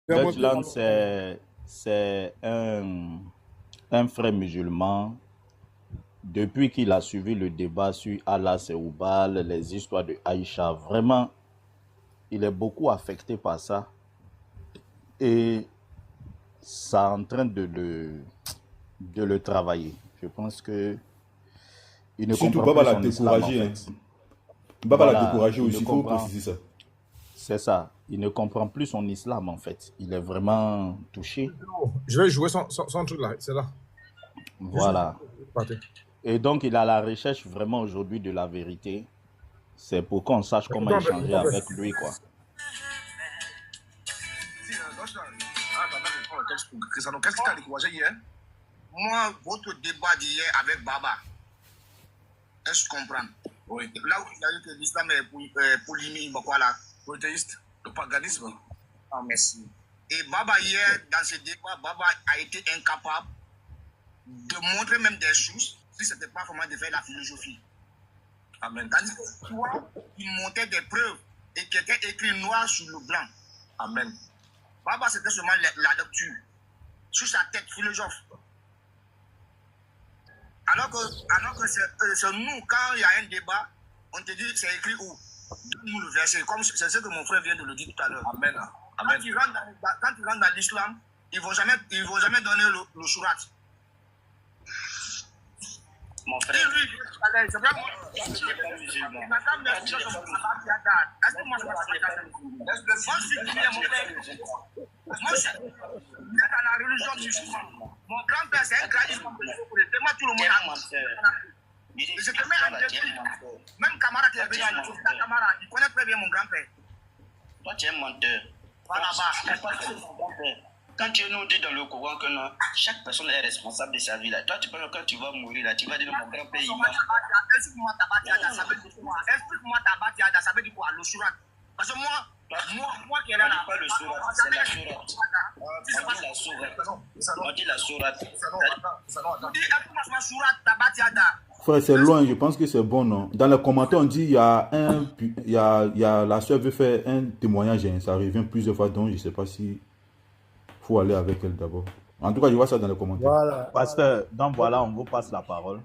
Dutchland, c'est un frère musulman. Depuis qu'il a suivi le débat sur Allah Seoubal, les histoires de Aïcha, vraiment, il est beaucoup affecté par ça. Et ça est en train de le travailler. Je pense que il ne Surtout, comprend Baba plus l'a son islam, en découragé. Hein. fait. Baba l'a Voilà, découragé il ne aussi, il faut comprend. préciser ça. C'est ça. Il ne comprend plus son islam, en fait. Il est vraiment touché. Je vais jouer son truc là, c'est là. Voilà. Et donc, il est à la recherche vraiment aujourd'hui de la vérité. C'est pour qu'on sache comment échanger avec lui, quoi. Qu'est-ce qui t'a découragé hier? Moi, votre débat d'hier avec Baba, est-ce que tu comprends? Oui. Là où il a dit que l'islam est polémique, voilà, prothéiste, le paganisme. Ah, merci. Et Baba hier, dans ce débat, Baba a été incapable de montrer même des choses si ce n'était pas vraiment de faire la philosophie. Amen. Tandis que toi, il montait des preuves et qui étaient écrites noir sur le blanc. Amen. Baba, c'était seulement la lecture. Sur sa tête, philosophe. Alors que c'est nous, quand il y a un débat, on te dit c'est écrit où? Donne-nous le verset. Comme c'est ce que mon frère vient de le dire tout à l'heure. Amen. Amen. Quand tu rentres dans l'islam, ils ne vont jamais donner le surat. Mon frère. C'est vrai, moi. Je ne suis pas musulman. Est-ce que moi, je moi, je suis dans la religion musulmane. Mon grand-père, c'est un grand imam. Moi, tout le monde a. Je te mets en défi. Même camarade qui est venu à l'île, camarade, il connaît très bien mon grand-père. Toi, tu es un menteur. Voilà, Quand tu nous dis dans le Coran que non, chaque personne est responsable de sa vie. Là. Toi, tu penses que quand tu vas mourir, là, tu vas dire mon grand-père, il va. Explique-moi ta batiada, ça veut dire quoi? Explique-moi ta batiada, ça veut dire quoi? Le surat. Parce que moi qui est là, pas le surat, c'est la sourate. On dit la sourate. On dit la sourate. Explique-moi surat, ta batiada. Frère, c'est loin, je pense que c'est bon, non? Dans les commentaires, on dit il y a la soeur veut faire un témoignage, hein, ça revient plusieurs fois, donc je ne sais pas si faut aller avec elle d'abord. En tout cas, je vois ça dans les commentaires. Voilà. Pasteur, donc voilà, on vous passe la parole.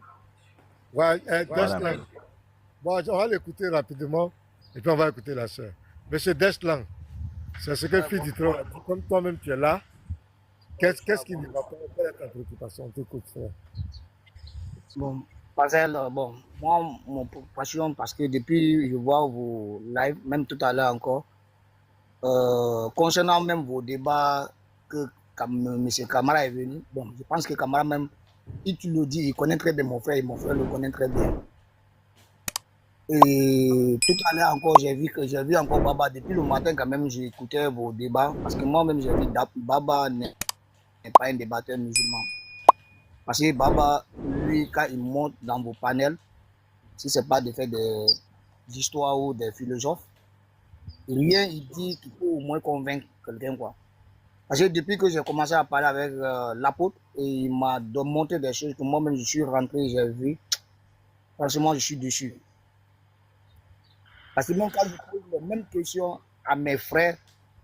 Ouais, voilà. Bon, on va l'écouter rapidement et puis on va écouter la soeur. Monsieur Deslang, c'est ce que Fiditro a dit. Comme toi-même tu es là, qu'est-ce qui ne va pas? Quelle est ta préoccupation? T'écoute, frère. Bon, Marcel, bon, moi, mon passion, parce que depuis je vois vos lives, même tout à l'heure encore, concernant même vos débats que M. Camara est venu, bon, je pense que Camara même, si tu le dis, il connaît très bien mon frère et mon frère le connaît très bien. Et tout à l'heure encore, j'ai vu encore Baba, depuis le matin quand même, j'ai écouté vos débats, parce que moi-même, j'ai vu Baba n'est pas un débatteur musulman. Parce que Baba, lui, quand il monte dans vos panels, si ce n'est pas de faire d'histoire ou des philosophes, rien, il dit qu'il peut au moins convaincre quelqu'un, quoi. Parce que depuis que j'ai commencé à parler avec l'apôtre, et il m'a montré des choses que moi-même je suis rentré, j'ai vu, franchement, je suis dessus. Parce que même quand je pose les mêmes questions à mes frères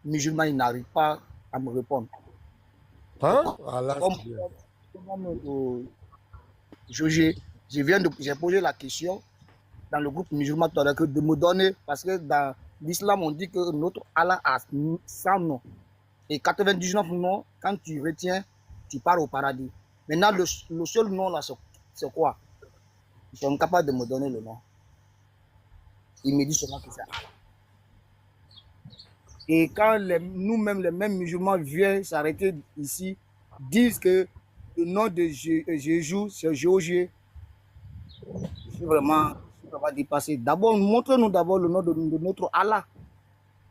musulmans, ils n'arrivent pas à me répondre. Hein? Voilà, j'ai posé la question dans le groupe musulman tout à l'heure, que de me donner, parce que dans l'islam, on dit que notre Allah a 100 noms. Et 99 noms, quand tu retiens, tu pars au paradis. Maintenant, le seul nom là, c'est quoi? Ils sont incapables de me donner le nom. Ils me disent seulement que c'est Allah. Et quand nous-mêmes, les mêmes musulmans viennent s'arrêter ici, disent que le nom de Jésus, c'est Jésus. Je suis vraiment dépassé. D'abord, montre-nous d'abord le nom de notre Allah.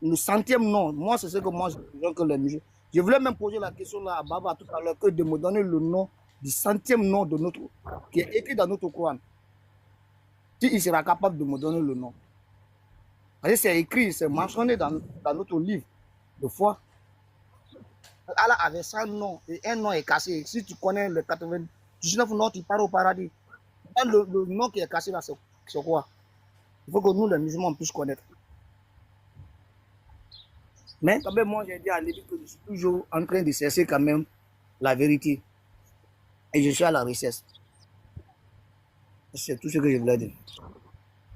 Le 100e nom. Moi, c'est ce que moi, je que les musulmans. Je voulais même poser la question là à Baba tout à l'heure, que de me donner le nom du 100e nom de notre, qui est écrit dans notre Coran. Si il sera capable de me donner le nom. Parce que c'est écrit, c'est mentionné dans notre livre de foi. Allah avait 100 noms et un nom est cassé. Si tu connais le 99 noms, tu pars au paradis. Le nom qui est cassé là, c'est quoi? Il faut que nous, les musulmans, puissions connaître. Mais quand même, moi, j'ai dit à Lévi que je suis toujours en train de chercher quand même la vérité. Et je suis à la recherche. C'est tout ce que je voulais dire.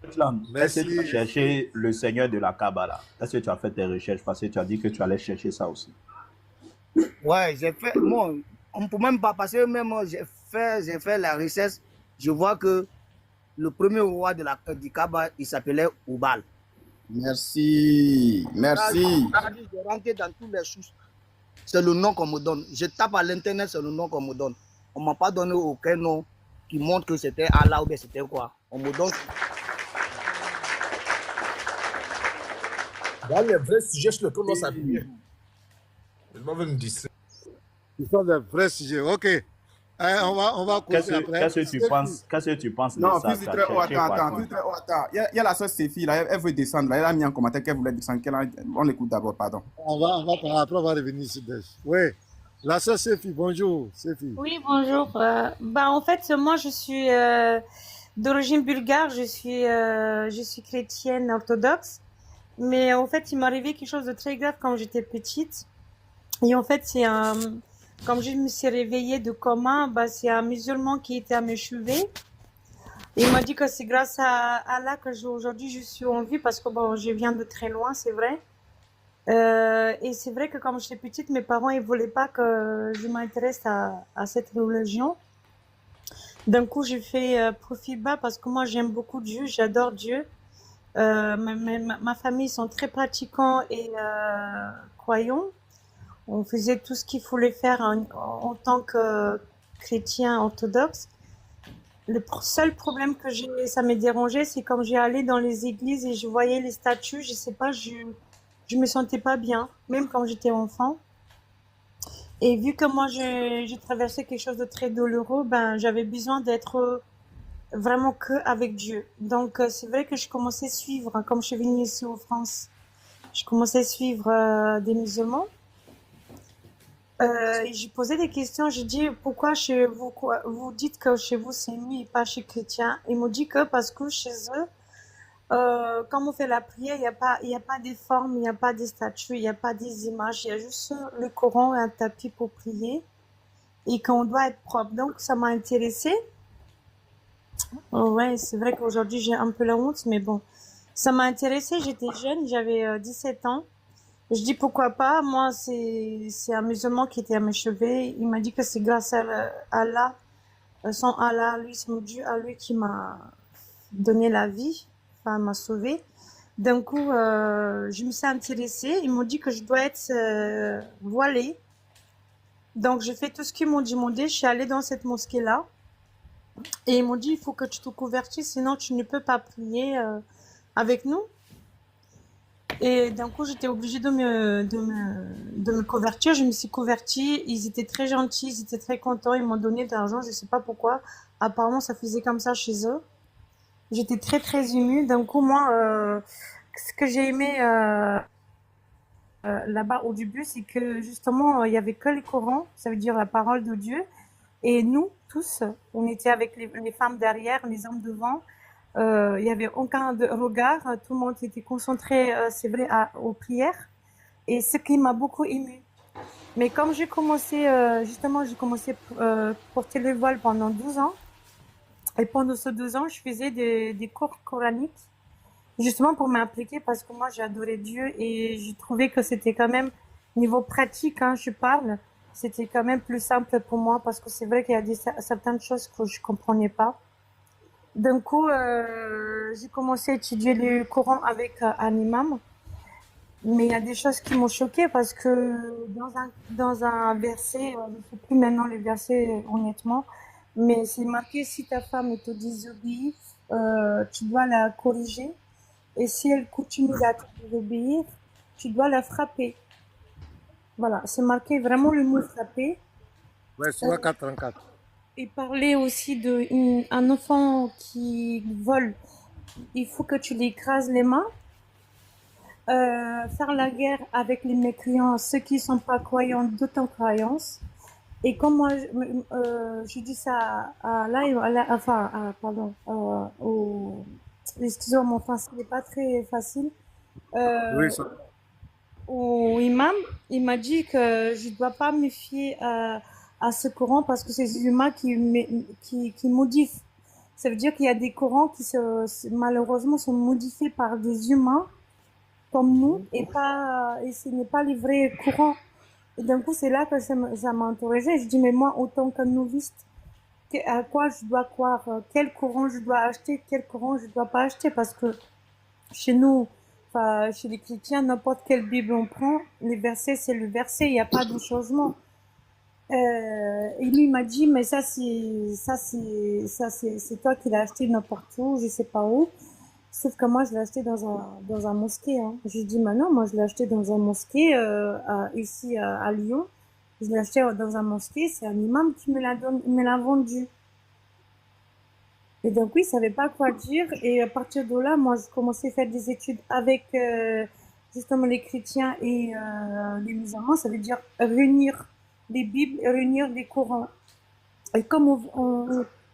Est-ce que tu as Merci. cherché le Seigneur de la Kabbalah? Est-ce que tu as fait tes recherches parce que tu as dit que tu allais chercher ça aussi? Ouais, j'ai fait. Moi, on ne peut même pas passer, même moi, j'ai fait la recherche. Je vois que le premier roi du Kaaba, il s'appelait Oubal. Merci. Merci. Je rentre dans toutes les sources. C'est le nom qu'on me donne. Je tape à l'internet, c'est le nom qu'on me donne. On ne m'a pas donné aucun nom qui montre que c'était Allah ou bien c'était quoi. On me donne. Dans les vrais sujets sur lesquels on doit s'appuyer. Je vais me distraire. Ce sont des vrais sujets. Ok. On va Qu'est-ce causer après. que tu penses de Non, ça? fils de très haut, attends. Il y a la soeur Séphie, là, elle veut descendre. Là, elle a mis un commentaire qu'elle voulait descendre. On l'écoute d'abord, pardon. Après, on va revenir sur Daesh. Oui. La sœur Séphie, bonjour. Séphie. Oui, bonjour. En fait, moi, je suis d'origine bulgare. Je suis chrétienne orthodoxe. Mais en fait, il m'est arrivé quelque chose de très grave quand j'étais petite. Et en fait, comme je me suis réveillée de coma, c'est un musulman qui était à mes cheveux. Il m'a dit que c'est grâce à Allah que aujourd'hui je suis en vie parce que je viens de très loin, c'est vrai. Et c'est vrai que quand j'étais petite, mes parents ils voulaient pas que je m'intéresse à cette religion. D'un coup, j'ai fait profil bas parce que moi j'aime beaucoup Dieu, j'adore Dieu. Ma famille sont très pratiquants et croyants. On faisait tout ce qu'il fallait faire en tant que chrétien orthodoxe. Le seul problème que ça m'est dérangé, c'est quand j'ai allé dans les églises et je voyais les statues, je sais pas, je me sentais pas bien, même quand j'étais enfant. Et vu que moi j'ai traversé quelque chose de très douloureux, j'avais besoin d'être vraiment que avec Dieu. Donc c'est vrai que je commençais à suivre, comme je suis venue ici en France, je commençais à suivre des musulmans. J'ai posé des questions, j'ai dit pourquoi chez vous, vous dites que chez vous c'est mieux et pas chez chrétien. Ils m'ont dit que parce que chez eux, quand on fait la prière, il y a pas des formes, il n'y a pas des statues, il n'y a pas des images, il y a juste le Coran et un tapis pour prier et qu'on doit être propre. Donc ça m'a intéressée. Ouais, c'est vrai qu'aujourd'hui j'ai un peu la honte, mais bon, ça m'a intéressée. J'étais jeune, j'avais 17 ans. Je dis pourquoi pas. Moi, c'est un musulman qui était à mes cheveux. Il m'a dit que c'est grâce à Allah, son Allah, lui, c'est mon Dieu, à lui qui m'a donné la vie, enfin m'a sauvée. D'un coup, je me suis intéressée. Ils m'ont dit que je dois être voilée. Donc, j'ai fait tout ce qu'ils m'ont demandé. Je suis allée dans cette mosquée-là. Et ils m'ont dit, il faut que tu te convertisses, sinon tu ne peux pas prier avec nous. Et d'un coup, j'étais obligée de me convertir. Je me suis convertie. Ils étaient très gentils, ils étaient très contents. Ils m'ont donné de l'argent, je ne sais pas pourquoi. Apparemment, ça faisait comme ça chez eux. J'étais très, très émue. D'un coup, moi, ce que j'ai aimé là-bas au début, c'est que justement, il n'y avait que le Coran, ça veut dire la parole de Dieu. Et nous, tous, on était avec les femmes derrière, les hommes devant. Il n'y avait aucun regard, tout le monde était concentré, c'est vrai, aux prières. Et ce qui m'a beaucoup émue. Mais comme j'ai commencé, justement, j'ai commencé à porter le voile pendant 12 ans. Et pendant ces 12 ans, je faisais des cours coraniques, justement pour m'impliquer parce que moi, j'adorais Dieu et je trouvais que c'était quand même, niveau pratique, hein, je parle, c'était quand même plus simple pour moi parce que c'est vrai qu'il y a certaines choses que je comprenais pas. D'un coup, j'ai commencé à étudier le Coran avec un imam. Mais il y a des choses qui m'ont choquée parce que dans un verset, je ne sais plus maintenant les versets honnêtement, mais c'est marqué si ta femme te désobéit, tu dois la corriger. Et si elle continue à te désobéir, tu dois la frapper. Voilà, c'est marqué vraiment le mot frapper. Ouais, Sourate 434. Et parler aussi d'un enfant qui vole, il faut que tu lui écrases les mains. Faire la guerre avec les mécréants, ceux qui ne sont pas croyants de ton croyance. Et comme moi, je dis ça excusez-moi, mon français n'est pas très facile. Oui, ça. au imam, il m'a dit que je ne dois pas me fier à ce Coran parce que c'est les humains qui modifient. Ça veut dire qu'il y a des Corans qui malheureusement sont modifiés par des humains comme nous et ce n'est pas les vrais Corans. Et d'un coup, c'est là que ça m'a interrogée. Je dis, mais moi, en tant que novice, à quoi je dois croire? Quel Coran je dois acheter? Quel Coran je ne dois pas acheter? Parce que chez nous, enfin, chez les chrétiens, n'importe quelle Bible on prend, les versets, c'est le verset, il n'y a pas de changement. Et lui, il m'a dit, mais c'est toi qui l'as acheté n'importe où, je sais pas où. Sauf que moi, je l'ai acheté dans un mosquée, hein. Je lui dis, mais non, moi, je l'ai acheté dans un mosquée, ici, à Lyon. Je l'ai acheté dans un mosquée, c'est un imam qui me l'a vendu. Et donc, oui, il savait pas quoi dire. Et à partir de là, moi, je commençais à faire des études avec, justement, les chrétiens et les musulmans. Ça veut dire réunir des Bibles et réunir des Corans. Et comme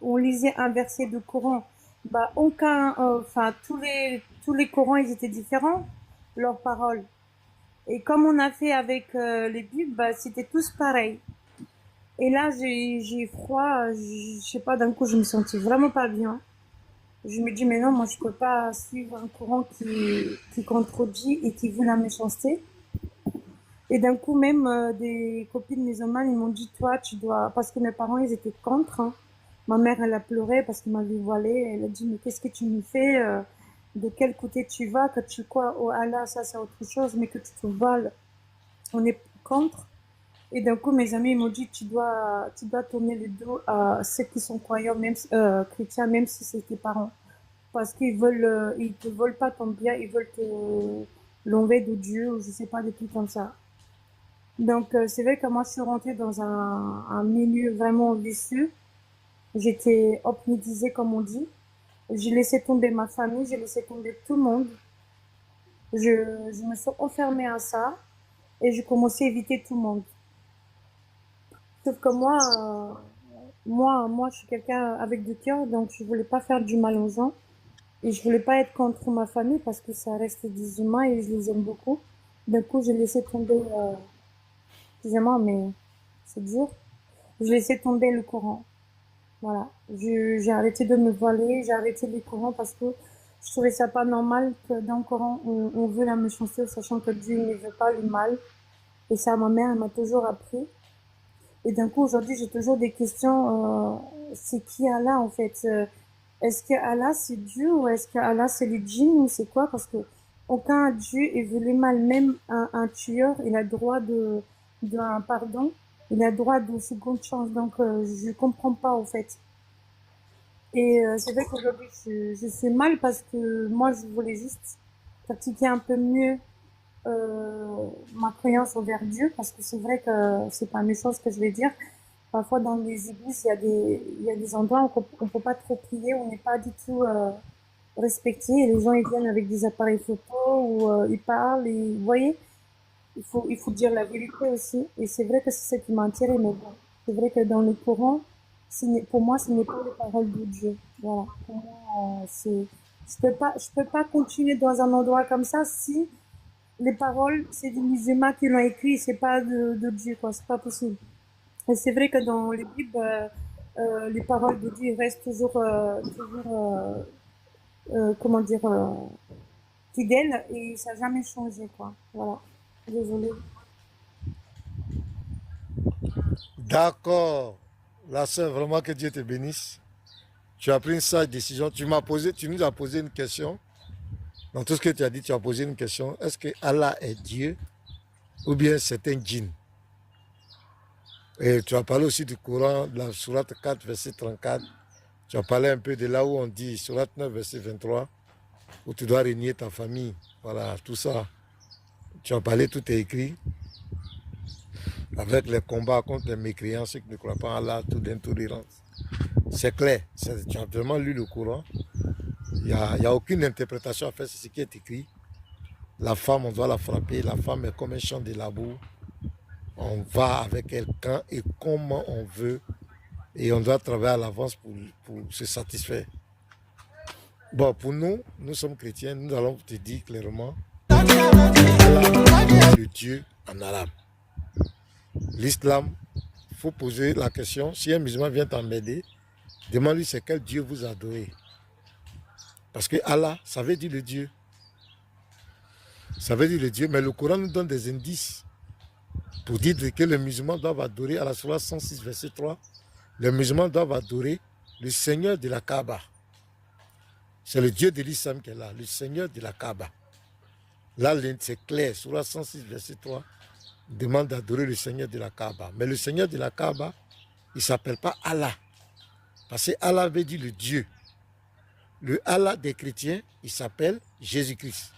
on lisait un verset de Coran, bah, tous les Corans, ils étaient différents, leurs paroles. Et comme on a fait avec les Bibles, bah, c'était tous pareils. Et là, j'ai froid, je sais pas, d'un coup, je me sentais vraiment pas bien. Je me dis, mais non, moi, je peux pas suivre un courant qui contredit et qui veut la méchanceté. Et d'un coup, même des copines musulmanes, ils m'ont dit, toi, tu dois, parce que mes parents, ils étaient contre, hein. Ma mère, elle a pleuré parce qu'elle m'avait voilée. Elle a dit, mais qu'est-ce que tu me fais? De quel côté tu vas? Que tu crois au Allah, ça, c'est autre chose, mais que tu te voiles, on est contre. Et d'un coup, mes amis m'ont dit, tu dois tourner le dos à ceux qui sont croyants, même chrétiens, même si c'est tes parents. Parce qu'ils te veulent pas ton bien, ils veulent te l'enlever de Dieu, ou je sais pas, des trucs comme ça. Donc, c'est vrai que moi, je suis rentrée dans un milieu vraiment vicieux. J'étais hypnotisée, comme on dit. J'ai laissé tomber ma famille, j'ai laissé tomber tout le monde. Je me suis enfermée à ça et j'ai commencé à éviter tout le monde. Sauf que moi, je suis quelqu'un avec du cœur, donc je voulais pas faire du mal aux gens. Et je voulais pas être contre ma famille parce que ça reste des humains et je les aime beaucoup. Du coup, j'ai laissé tomber, excusez-moi, mais c'est dur. J'ai laissé tomber le Coran. Voilà. J'ai arrêté de me voiler, j'ai arrêté les Corans parce que je trouvais ça pas normal que dans le Coran, on veut la méchanceté, sachant que Dieu ne veut pas le mal. Et ça, ma mère, elle m'a toujours appris. Et d'un coup, aujourd'hui, j'ai toujours des questions. C'est qui Allah, en fait? Est-ce que Allah, c'est Dieu ou est-ce que Allah, c'est les djinns ou c'est quoi? Parce que aucun Dieu ne veut le mal. Même un tueur, il a le droit d'un pardon. Il a le droit de seconde chance. Donc, je comprends pas, en fait. Et c'est vrai qu'aujourd'hui, je suis mal parce que moi, je voulais juste pratiquer un peu mieux ma croyance envers Dieu, parce que c'est vrai que c'est pas méchant ce que je vais dire. Parfois, dans les églises, il y a des endroits où on peut pas trop prier, on n'est pas du tout respecté. Et les gens, ils viennent avec des appareils photo ou ils parlent. Et, vous voyez, il faut dire la vérité aussi. Et c'est vrai que c'est ce qui m'a attiré. Mais bon, c'est vrai que dans le Coran, pour moi, ce n'est pas les paroles de Dieu. Voilà. Pour moi, je peux pas continuer dans un endroit comme ça si les paroles, c'est des musulmans qui l'ont écrit, c'est pas de Dieu, quoi. C'est pas possible. Et c'est vrai que dans les Bibles, les paroles de Dieu restent toujours, comment dire, fidèles et ça n'a jamais changé, quoi. Voilà. Désolée. D'accord. La sœur, vraiment que Dieu te bénisse. Tu as pris une sage décision. Tu nous as posé une question. Dans tout ce que tu as dit, tu as posé une question. Est-ce que Allah est Dieu ou bien c'est un djinn? Et tu as parlé aussi du Coran, de la sourate 4, verset 34. Tu as parlé un peu de là où on dit, sourate 9, verset 23, où tu dois régner ta famille. Voilà, tout ça. Tu as parlé, tout est écrit. Avec les combats contre les mécréants, ceux qui ne croient pas en Allah, tout d'intolérance. C'est clair. Tu as vraiment lu le Coran. Il n'y a aucune interprétation à faire, c'est ce qui est écrit. La femme, on doit la frapper. La femme est comme un champ de labour. On va avec elle quand et comment on veut. Et on doit travailler à l'avance pour se satisfaire. Bon, pour nous, nous sommes chrétiens. Nous allons te dire clairement Allah, le Dieu en arabe. L'islam, il faut poser la question, si un musulman vient t'emmerder, demande-lui c'est quel Dieu vous adorez. Parce que Allah, ça veut dire le Dieu. Ça veut dire le Dieu, mais le Coran nous donne des indices pour dire que les musulmans doivent adorer, à la Sourate 106, verset 3, les musulmans doivent adorer le Seigneur de la Kaaba. C'est le Dieu de l'islam qui est là, le Seigneur de la Kaaba. Là, c'est clair, Sourate 106, verset 3, demande d'adorer le Seigneur de la Kaaba. Mais le Seigneur de la Kaaba, il ne s'appelle pas Allah. Parce que Allah veut dire le Dieu. Le Allah des chrétiens, il s'appelle Jésus-Christ.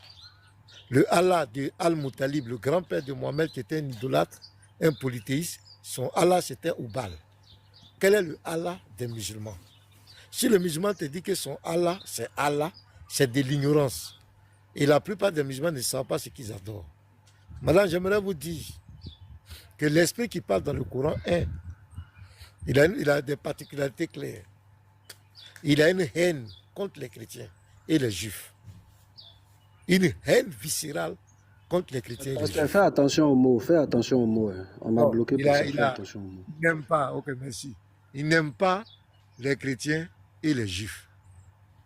Le Allah de Al-Muttalib, le grand-père de Mohamed, qui était un idolâtre, un polythéiste, son Allah c'était Oubal. Quel est le Allah des musulmans? Si le musulman te dit que son Allah, c'est de l'ignorance. Et la plupart des musulmans ne savent pas ce qu'ils adorent. Maintenant, j'aimerais vous dire que l'esprit qui parle dans le Coran est, il a des particularités claires. Il a une haine contre les chrétiens et les juifs. Une haine viscérale contre les chrétiens et les juifs. Fais attention aux mots, fais attention aux mots. Hein. On m'a bloqué pour ça, fais attention aux mots. Il n'aime pas, ok, merci. Il n'aime pas les chrétiens et les juifs.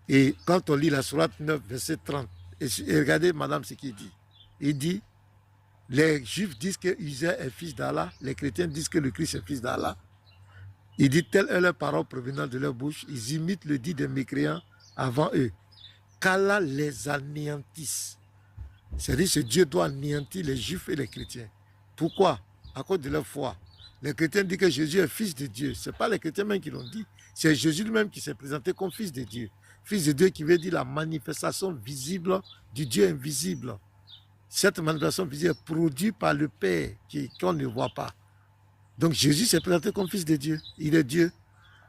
Et quand on lit la sourate 9, verset 30, et regardez, madame, ce qu'il dit. Il dit, les juifs disent que Uzair est fils d'Allah, les chrétiens disent que le Christ est fils d'Allah. Il dit, telle est leur parole provenant de leur bouche, ils imitent le dit des mécréants avant eux. Qu'Allah les anéantisse. C'est-à-dire que ce Dieu doit anéantir les juifs et les chrétiens. Pourquoi? À cause de leur foi. Les chrétiens disent que Jésus est fils de Dieu. Ce n'est pas les chrétiens même qui l'ont dit. C'est Jésus lui-même qui s'est présenté comme fils de Dieu. Fils de Dieu qui veut dire la manifestation visible du Dieu invisible. Cette manifestation visible est produite par le Père qu'on ne voit pas. Donc Jésus s'est présenté comme fils de Dieu. Il est Dieu.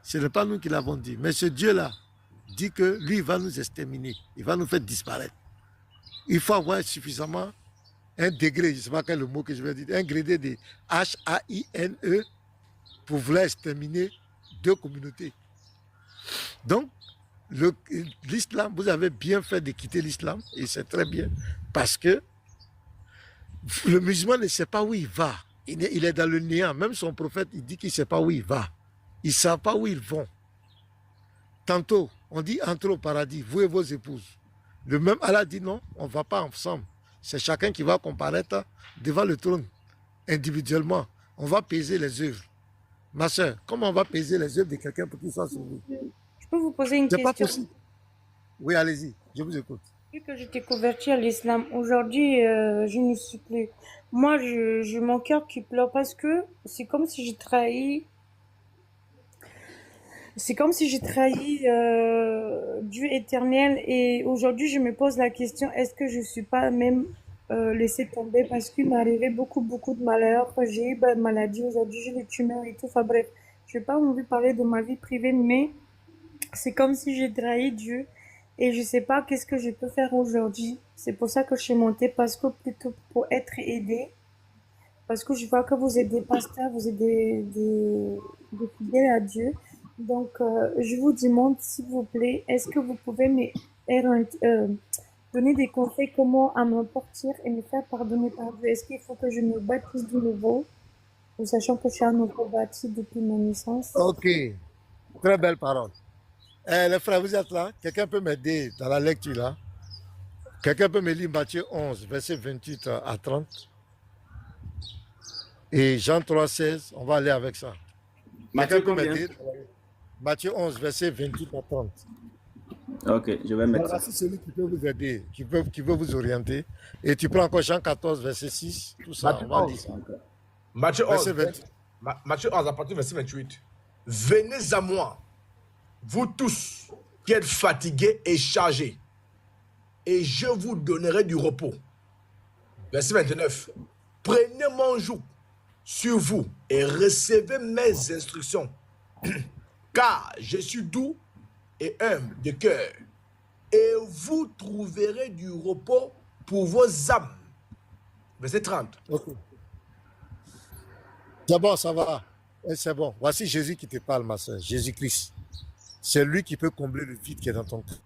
Ce n'est pas nous qui l'avons dit. Mais ce Dieu-là dit que lui, il va nous exterminer. Il va nous faire disparaître. Il faut avoir suffisamment un degré, je ne sais pas quel est le mot que je vais dire, un degré de H-A-I-N-E pour vouloir exterminer deux communautés. Donc, l'islam, vous avez bien fait de quitter l'islam, et c'est très bien, parce que le musulman ne sait pas où il va. Il est dans le néant. Même son prophète, il dit qu'il ne sait pas où il va. Ils ne savent pas où ils vont. Tantôt, on dit entrez au paradis, vous et vos épouses. Le même Allah dit non, on ne va pas ensemble. C'est chacun qui va comparaître devant le trône, individuellement. On va peser les œuvres. Ma soeur, comment on va peser les œuvres de quelqu'un pour qu'il soit sauvé? Je peux vous poser une C'est pas question? possible. Oui, allez-y, je vous écoute. Vu que j'étais convertie à l'islam, aujourd'hui, je ne suis plus. Moi, j'ai mon cœur qui pleure parce que c'est comme si j'ai trahi. C'est comme si j'ai trahi Dieu éternel. Et aujourd'hui, je me pose la question, est-ce que je ne suis pas même laissée tomber parce qu'il m'est arrivé beaucoup de malheurs. J'ai eu une maladie aujourd'hui, j'ai des tumeurs et tout. Enfin bref, je n'ai pas envie de parler de ma vie privée, mais c'est comme si j'ai trahi Dieu. Et je ne sais pas qu'est-ce que je peux faire aujourd'hui. C'est pour ça que je suis montée, parce que plutôt pour être aidée. Parce que je vois que vous êtes des pasteurs, vous êtes des fidèles à Dieu. Donc, je vous demande, s'il vous plaît, est-ce que vous pouvez me donner des conseils comment à me porter et me faire pardonner par Dieu? Est-ce qu'il faut que je me baptise de nouveau, en sachant que je suis à nouveau baptisé depuis ma naissance? Ok, très belle parole. Les frères, vous êtes là? Quelqu'un peut m'aider dans la lecture là? Quelqu'un peut me lire Matthieu 11, verset 28 à 30? Et Jean 3, 16, on va aller avec ça. Matthieu Quelqu'un peut combien? m'aider? Matthieu 11, verset 28 à 30. Ok, je vais mettre ça. Voilà, c'est celui qui peut vous aider, qui peut vous orienter. Et tu prends encore Jean 14, verset 6, tout ça, Matthieu on va 11. dire ça. Matthieu 11, Verset 28. Matthieu 11, à partir du verset 28. Venez à moi, vous tous qui êtes fatigués et chargés, et je vous donnerai du repos. Verset 29. Prenez mon joug sur vous et recevez mes instructions, car je suis doux et humble de cœur, et vous trouverez du repos pour vos âmes. Verset 30. Ok. D'abord, ça va. Et c'est bon. Voici Jésus qui te parle, ma soeur. Jésus-Christ. C'est lui qui peut combler le vide qui est dans ton cœur.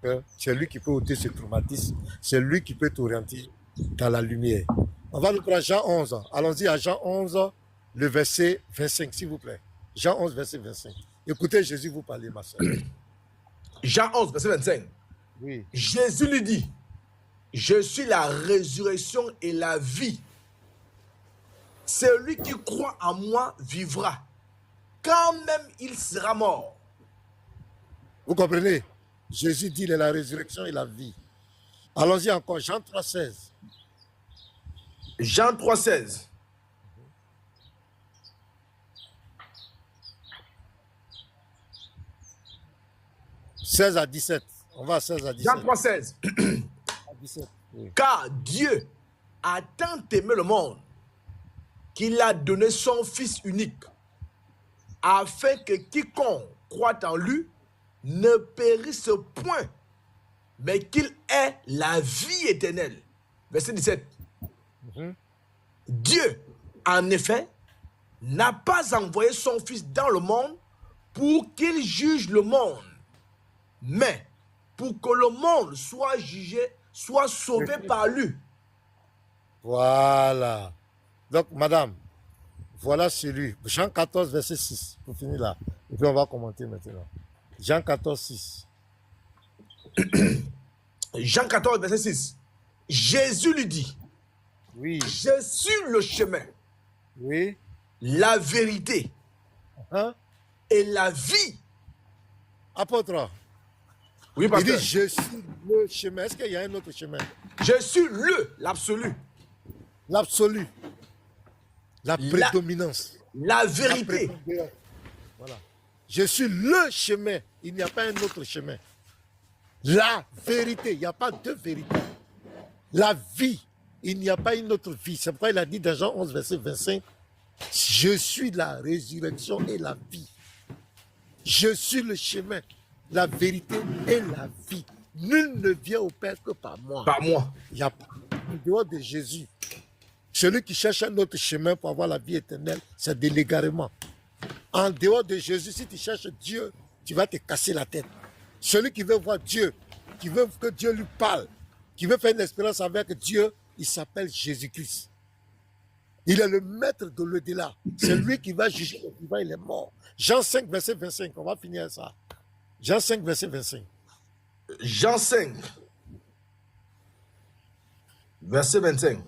que c'est lui qui peut ôter ce traumatisme, c'est lui qui peut t'orienter dans la lumière. On va nous prendre Jean 11. Allons-y à Jean 11, le verset 25, s'il vous plaît. Jean 11, verset 25. Écoutez Jésus vous parler, ma soeur. Jean 11, verset 25. Oui. Jésus lui dit, je suis la résurrection et la vie. Celui qui croit en moi vivra, quand même il sera mort. Vous comprenez? Jésus dit, il est la résurrection et la vie. Allons-y encore, Jean 3, 16. Jean 3, 16. « 16 à 17. On va à 16 à 17. Jean 3, 16. 17. Oui. Car Dieu a tant aimé le monde qu'il a donné son Fils unique, afin que quiconque croit en lui ne périsse point, mais qu'il ait la vie éternelle. Verset 17. Dieu, en effet, n'a pas envoyé son Fils dans le monde pour qu'il juge le monde, mais pour que le monde soit jugé, soit sauvé par lui. Voilà. Donc, madame, voilà celui. Jean 14, verset 6. Pour finir là. Et puis on va commenter maintenant. Jean 14, 6. Jean 14, verset 6. Jésus lui dit, oui. Je suis le chemin, oui. La vérité et la vie. Apôtre. Oui, il pasteur. dit, je suis le chemin. Est-ce qu'il y a un autre chemin? Je suis l'absolu. L'absolu. La prédominance. La vérité. Voilà. Je suis le chemin. Il n'y a pas un autre chemin. La vérité. Il n'y a pas deux vérités. La vie. Il n'y a pas une autre vie. C'est pourquoi il a dit dans Jean 11, verset 25, je suis la résurrection et la vie. Je suis le chemin, la vérité et la vie. Nul ne vient au Père que par moi. Par moi. Il n'y a pas en dehors de Jésus. Celui qui cherche un autre chemin pour avoir la vie éternelle, c'est de l'égarement. En dehors de Jésus, si tu cherches Dieu, tu vas te casser la tête. Celui qui veut voir Dieu, qui veut que Dieu lui parle, qui veut faire une expérience avec Dieu, il s'appelle Jésus-Christ. Il est le maître de l'au-delà. C'est lui qui va juger les vivants et les morts. Jean 5, verset 25. On va finir ça. Jean 5, verset 25. Jean 5, verset 25.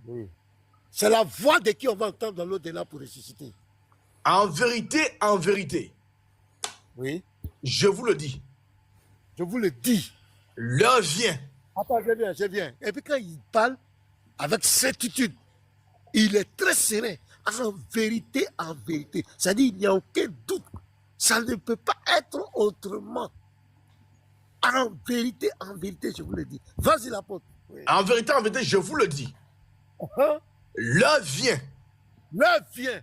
Oui. C'est la voix de qui on va entendre dans l'au-delà pour ressusciter. En vérité, oui. Je vous le dis. Je vous le dis. L'heure vient. Attends, je viens. Et puis quand il parle avec certitude, il est très serein. En vérité, c'est-à-dire il n'y a aucun doute. Ça ne peut pas être autrement. En vérité, je vous le dis. Vas-y, l'apôtre. Oui. En vérité, je vous le dis. L'heure vient. L'heure vient.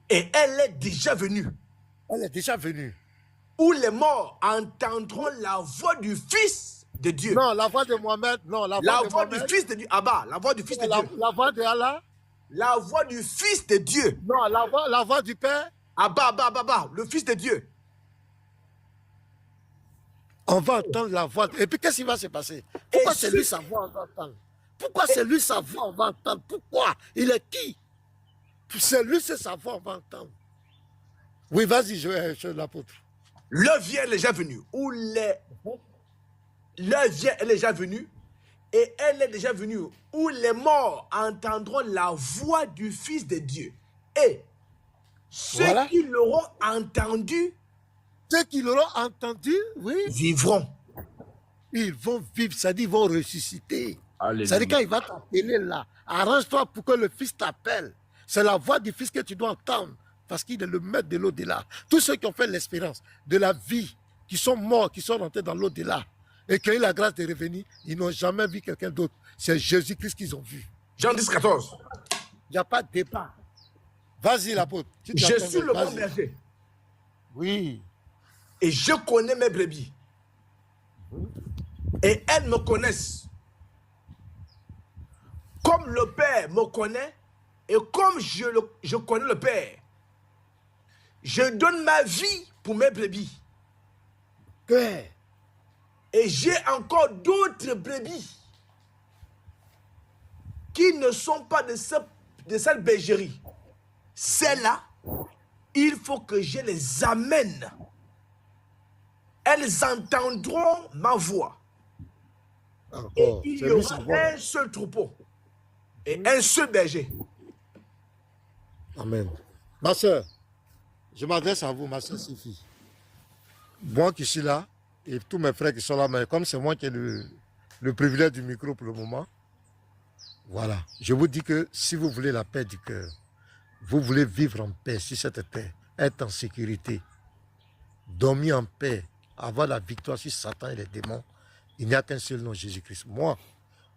Et elle est déjà venue. Elle est déjà venue. Où les morts entendront la voix du Fils de Dieu. Non, la voix de Mohamed. Non, la voix du Fils de Dieu. Abba, la voix du Fils de Dieu. La voix de Allah. La voix du Fils de Dieu. Non, la voix du Père. Abba, le Fils de Dieu. On va entendre la voix. Et puis qu'est-ce qui va se passer? Pourquoi c'est lui sa voix on va entendre? Pourquoi c'est lui sa voix on va entendre? Pourquoi? Il est qui? C'est lui, c'est sa voix on va entendre. Oui, vas-y, je l'apôtre. L'heure vient, elle est déjà venue. L'heure vient, elle est déjà venue. Et elle est déjà venue où les morts entendront la voix du Fils de Dieu. Et ceux qui l'auront entendu, oui, vivront. Ils vont vivre, c'est-à-dire ils vont ressusciter. Alléluia. C'est-à-dire quand il va t'appeler là, arrange-toi pour que le Fils t'appelle. C'est la voix du Fils que tu dois entendre, parce qu'il est le maître de l'au-delà. Tous ceux qui ont fait l'expérience de la vie, qui sont morts, qui sont rentrés dans l'au-delà, et qui ont eu la grâce de revenir, ils n'ont jamais vu quelqu'un d'autre. C'est Jésus-Christ qu'ils ont vu. Jean 10, 14. Il n'y a pas de débat. Vas-y, l'apôtre. Je suis le bon berger. Oui. Et je connais mes brebis. Et elles me connaissent. Comme le Père me connaît, et comme je connais le Père, je donne ma vie pour mes brebis. Père. Et j'ai encore d'autres brebis qui ne sont pas de cette bergerie. Celles-là, il faut que je les amène. Elles entendront ma voix. Et il y aura un seul troupeau et un seul berger. Amen. Ma soeur, je m'adresse à vous, ma soeur Sophie. Moi qui suis là, et tous mes frères qui sont là, mais comme c'est moi qui ai le privilège du micro pour le moment, voilà. Je vous dis que si vous voulez la paix du cœur, vous voulez vivre en paix sur cette terre, être en sécurité, dormir en paix, avoir la victoire sur Satan et les démons, il n'y a qu'un seul nom, Jésus-Christ. Moi,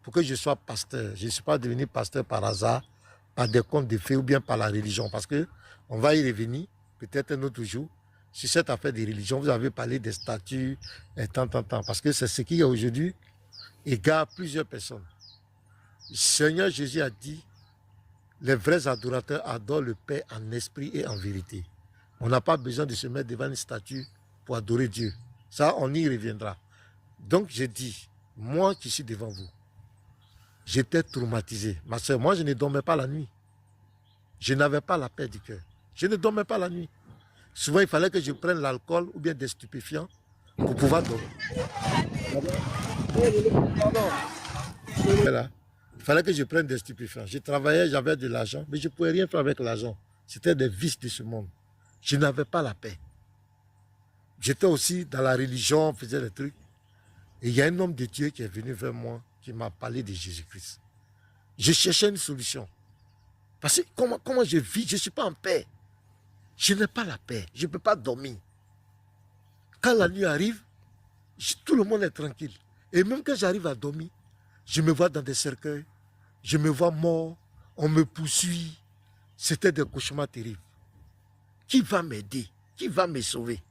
pour que je sois pasteur, je ne suis pas devenu pasteur par hasard, par des contes de fées ou bien par la religion, parce que on va y revenir, peut-être un autre jour, sur cette affaire des religions. Vous avez parlé des statuts, et tant, parce que c'est ce qui aujourd'hui égare plusieurs personnes. Le Seigneur Jésus a dit, les vrais adorateurs adorent le Père en esprit et en vérité. On n'a pas besoin de se mettre devant une statue pour adorer Dieu. Ça, on y reviendra. Donc, je dis, moi qui suis devant vous, j'étais traumatisé. Ma soeur, moi, je ne dormais pas la nuit. Je n'avais pas la paix du cœur. Je ne dormais pas la nuit. Souvent, il fallait que je prenne l'alcool ou bien des stupéfiants pour pouvoir dormir. Voilà. Il fallait que je prenne des stupéfiants. Je travaillais, j'avais de l'argent, mais je ne pouvais rien faire avec l'argent. C'était des vices de ce monde. Je n'avais pas la paix. J'étais aussi dans la religion, on faisait des trucs. Et il y a un homme de Dieu qui est venu vers moi, qui m'a parlé de Jésus-Christ. Je cherchais une solution. Parce que comment je vis, je ne suis pas en paix. Je n'ai pas la paix, je ne peux pas dormir. Quand la nuit arrive, tout le monde est tranquille. Et même quand j'arrive à dormir, je me vois dans des cercueils, je me vois mort, on me poursuit. C'était des cauchemars terribles. Qui va m'aider? Qui va me sauver?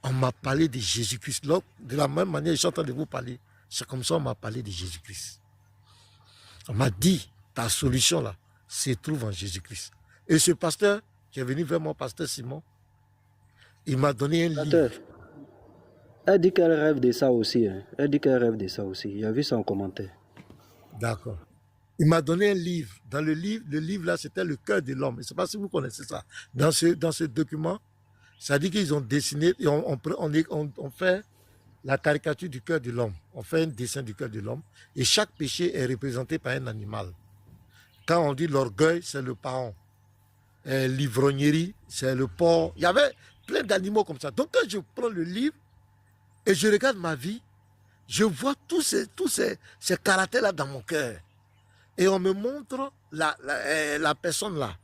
On m'a parlé de Jésus-Christ. De la même manière, je suis en train de vous parler. C'est comme ça qu'on m'a parlé de Jésus-Christ. On m'a dit, ta solution là, se trouve en Jésus-Christ. Et ce pasteur qui est venu vers moi, pasteur Simon, il m'a donné un livre. Elle dit qu'elle rêve de ça aussi. Hein. Elle dit qu'elle rêve de ça aussi. Il a vu son commentaire. D'accord. Il m'a donné un livre. Dans le livre là, c'était le cœur de l'homme. Je ne sais pas si vous connaissez ça. Dans ce document, ça dit qu'ils ont dessiné, et on fait la caricature du cœur de l'homme. On fait un dessin du cœur de l'homme. Et chaque péché est représenté par un animal. Quand on dit l'orgueil, c'est le paon. L'ivrognerie, c'est le porc. Il y avait plein d'animaux comme ça. Donc quand je prends le livre et je regarde ma vie, je vois tous ces caractères-là dans mon cœur. Et on me montre la personne là.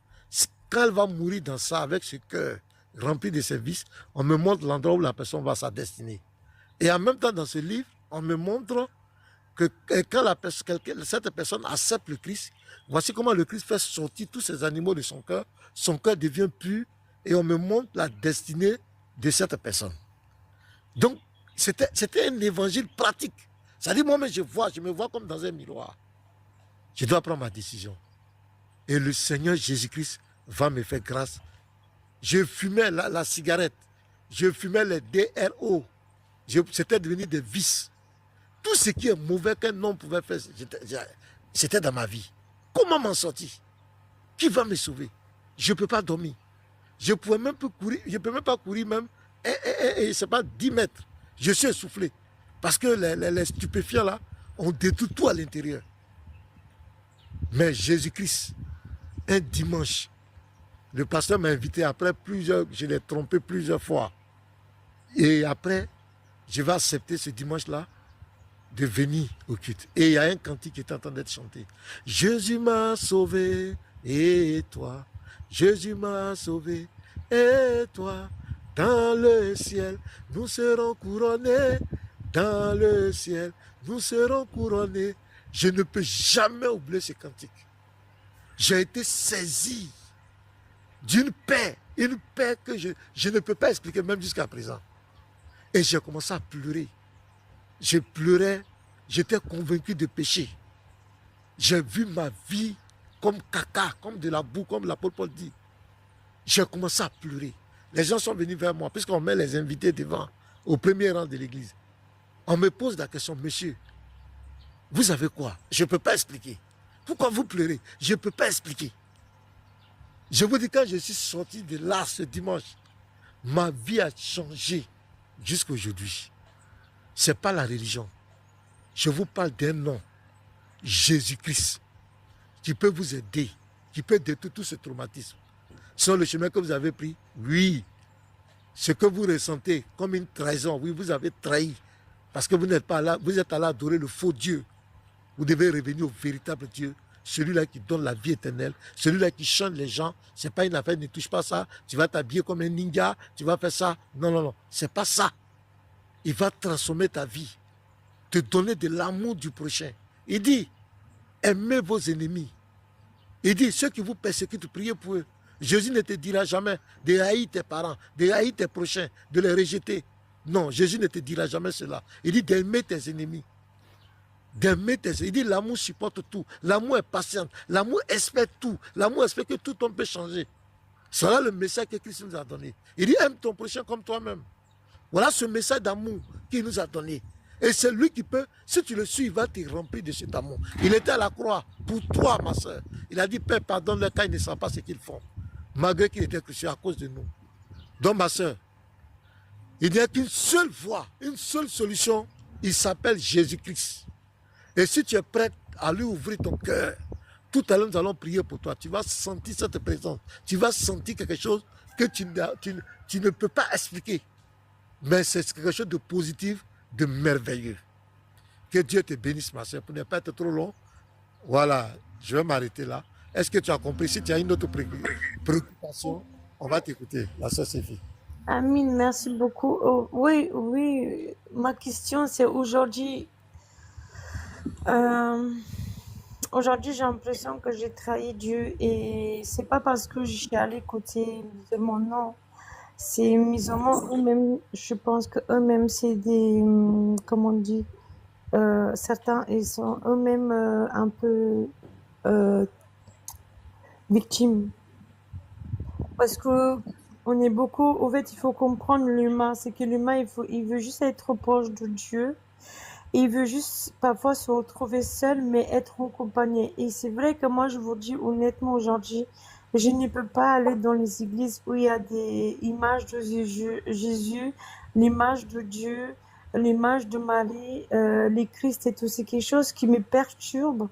Quand elle va mourir dans ça, avec ce cœur rempli de ses vices, on me montre l'endroit où la personne va sa destinée. Et en même temps, dans ce livre, on me montre que quand cette personne accepte le Christ, voici comment le Christ fait sortir tous ces animaux de son cœur devient pur, et on me montre la destinée de cette personne. Donc, c'était un évangile pratique. C'est-à-dire, moi-même, je me vois comme dans un miroir. Je dois prendre ma décision. Et le Seigneur Jésus-Christ va me faire grâce. Je fumais la cigarette, je fumais les DRO, c'était devenu des vices. Tout ce qui est mauvais qu'un homme pouvait faire, c'était dans ma vie. Comment m'en sortir? Qui va me sauver? Je ne peux pas dormir. Je ne peux même pas courir même, c'est pas 10 mètres. Je suis essoufflé. Parce que les stupéfiants là, ont détruit tout à l'intérieur. Mais Jésus-Christ, un dimanche, le pasteur m'a invité après je l'ai trompé plusieurs fois. Et après, je vais accepter ce dimanche-là de venir au culte. Et il y a un cantique qui est en train d'être chanté. Jésus m'a sauvé, et toi, Jésus m'a sauvé, et toi, dans le ciel, nous serons couronnés, dans le ciel, nous serons couronnés. Je ne peux jamais oublier ce cantique. J'ai été saisi d'une paix, une paix que je ne peux pas expliquer même jusqu'à présent. Et j'ai commencé à pleurer. Je pleurais, j'étais convaincu de péché. J'ai vu ma vie comme caca, comme de la boue, comme l'apôtre Paul dit. J'ai commencé à pleurer. Les gens sont venus vers moi, puisqu'on met les invités devant au premier rang de l'église. On me pose la question, monsieur, vous avez quoi? Je ne peux pas expliquer. Pourquoi vous pleurez? Je ne peux pas expliquer. Je vous dis, quand je suis sorti de là ce dimanche, ma vie a changé jusqu'à aujourd'hui. Ce n'est pas la religion. Je vous parle d'un nom, Jésus-Christ, qui peut vous aider, qui peut détruire tout ce traumatisme. Sur le chemin que vous avez pris, oui, ce que vous ressentez comme une trahison, oui, vous avez trahi, parce que vous n'êtes pas là, vous êtes allé adorer le faux Dieu. Vous devez revenir au véritable Dieu, celui-là qui donne la vie éternelle, celui-là qui change les gens. Ce n'est pas une affaire, ne touche pas ça, tu vas t'habiller comme un ninja, tu vas faire ça. Non, non, non, ce n'est pas ça. Il va transformer ta vie, te donner de l'amour du prochain. Il dit, aimez vos ennemis. Il dit, ceux qui vous persécutent, priez pour eux. Jésus ne te dira jamais de haïr tes parents, de haïr tes prochains, de les rejeter. Non, Jésus ne te dira jamais cela. Il dit d'aimer tes ennemis. D'aimer tes ennemis. Il dit l'amour supporte tout. L'amour est patient. L'amour espère tout. L'amour espère que tout homme peut changer. C'est là le message que Christ nous a donné. Il dit aime ton prochain comme toi-même. Voilà ce message d'amour qu'il nous a donné. Et c'est lui qui peut, si tu le suis, il va te remplir de cet amour. Il était à la croix pour toi, ma soeur. Il a dit, Père, pardonne-leur car ils ne savent pas ce qu'ils font. Malgré qu'il était crucifié à cause de nous. Donc, ma soeur, il n'y a qu'une seule voie, une seule solution. Il s'appelle Jésus-Christ. Et si tu es prête à lui ouvrir ton cœur, tout à l'heure, nous allons prier pour toi. Tu vas sentir cette présence. Tu vas sentir quelque chose que tu ne peux pas expliquer. Mais c'est quelque chose de positif, de merveilleux. Que Dieu te bénisse, ma soeur, pour ne pas être trop long. Voilà, je vais m'arrêter là. Est-ce que tu as compris? Si tu as une autre préoccupation, on va t'écouter. La soeur Séphie. Amine, merci beaucoup. Oh, oui, oui, ma question c'est aujourd'hui. Aujourd'hui, j'ai l'impression que j'ai trahi Dieu et c'est pas parce que je suis allée côté de mon nom. C'est musulmans eux-mêmes, je pense qu'eux-mêmes, c'est des, comment on dit, certains, ils sont eux-mêmes un peu victimes. Parce que on est beaucoup, au fait, il faut comprendre l'humain, c'est que l'humain, il veut juste être proche de Dieu. Il veut juste parfois se retrouver seul, mais être accompagné. Et c'est vrai que moi, je vous dis honnêtement aujourd'hui, je ne peux pas aller dans les églises où il y a des images de Jésus, l'image de Dieu, l'image de Marie, les Christ et tout. C'est quelque chose qui me perturbe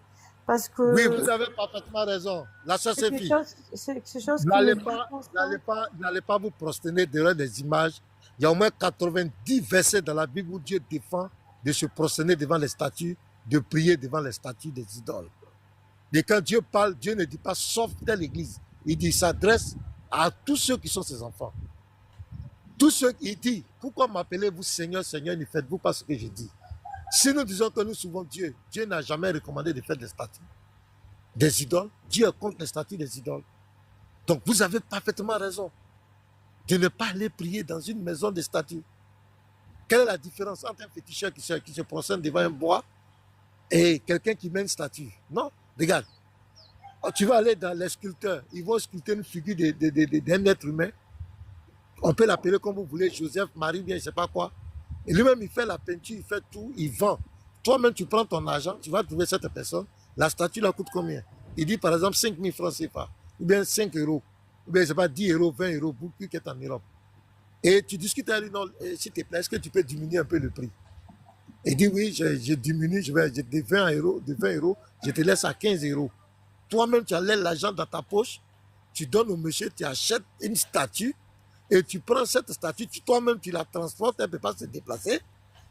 parce que... Oui, vous avez parfaitement raison. La soeur Séphie, c'est quelque chose qui n'allez me pas vous prosterner devant des images. Il y a au moins 90 versets dans la Bible où Dieu défend de se prosterner devant les statues, de prier devant les statues des idoles. Et quand Dieu parle, Dieu ne dit pas sauf telle église. Il dit, il s'adresse à tous ceux qui sont ses enfants. Tous ceux qui dit, pourquoi m'appelez-vous Seigneur, Seigneur, ne faites-vous pas ce que je dis? Si nous disons que nous suivons Dieu, Dieu n'a jamais recommandé de faire des statues, des idoles. Dieu est contre les statues des idoles. Donc vous avez parfaitement raison de ne pas aller prier dans une maison de statues. Quelle est la différence entre un féticheur qui se prosterne devant un bois et quelqu'un qui met une statue? Non, regarde. Tu vas aller dans les sculpteurs, ils vont sculpter une figure d'un être humain. On peut l'appeler comme vous voulez, Joseph, Marie, bien, je ne sais pas quoi. Et lui-même, il fait la peinture, il fait tout, il vend. Toi-même, tu prends ton argent, tu vas trouver cette personne. La statue, là, coûte combien? Il dit, par exemple, 5 000 francs CFA, ou bien 5 euros, ou bien, je ne sais pas, 10 euros, 20 euros, beaucoup qui est en Europe. Et tu discutes avec lui, non, s'il te plaît, est-ce que tu peux diminuer un peu le prix? Il dit, oui, je diminue, de 20 euros, je te laisse à 15 euros. Toi-même, tu enlèves l'argent dans ta poche, tu donnes au monsieur, tu achètes une statue, et tu prends cette statue, toi-même, tu la transportes, elle ne peut pas se déplacer.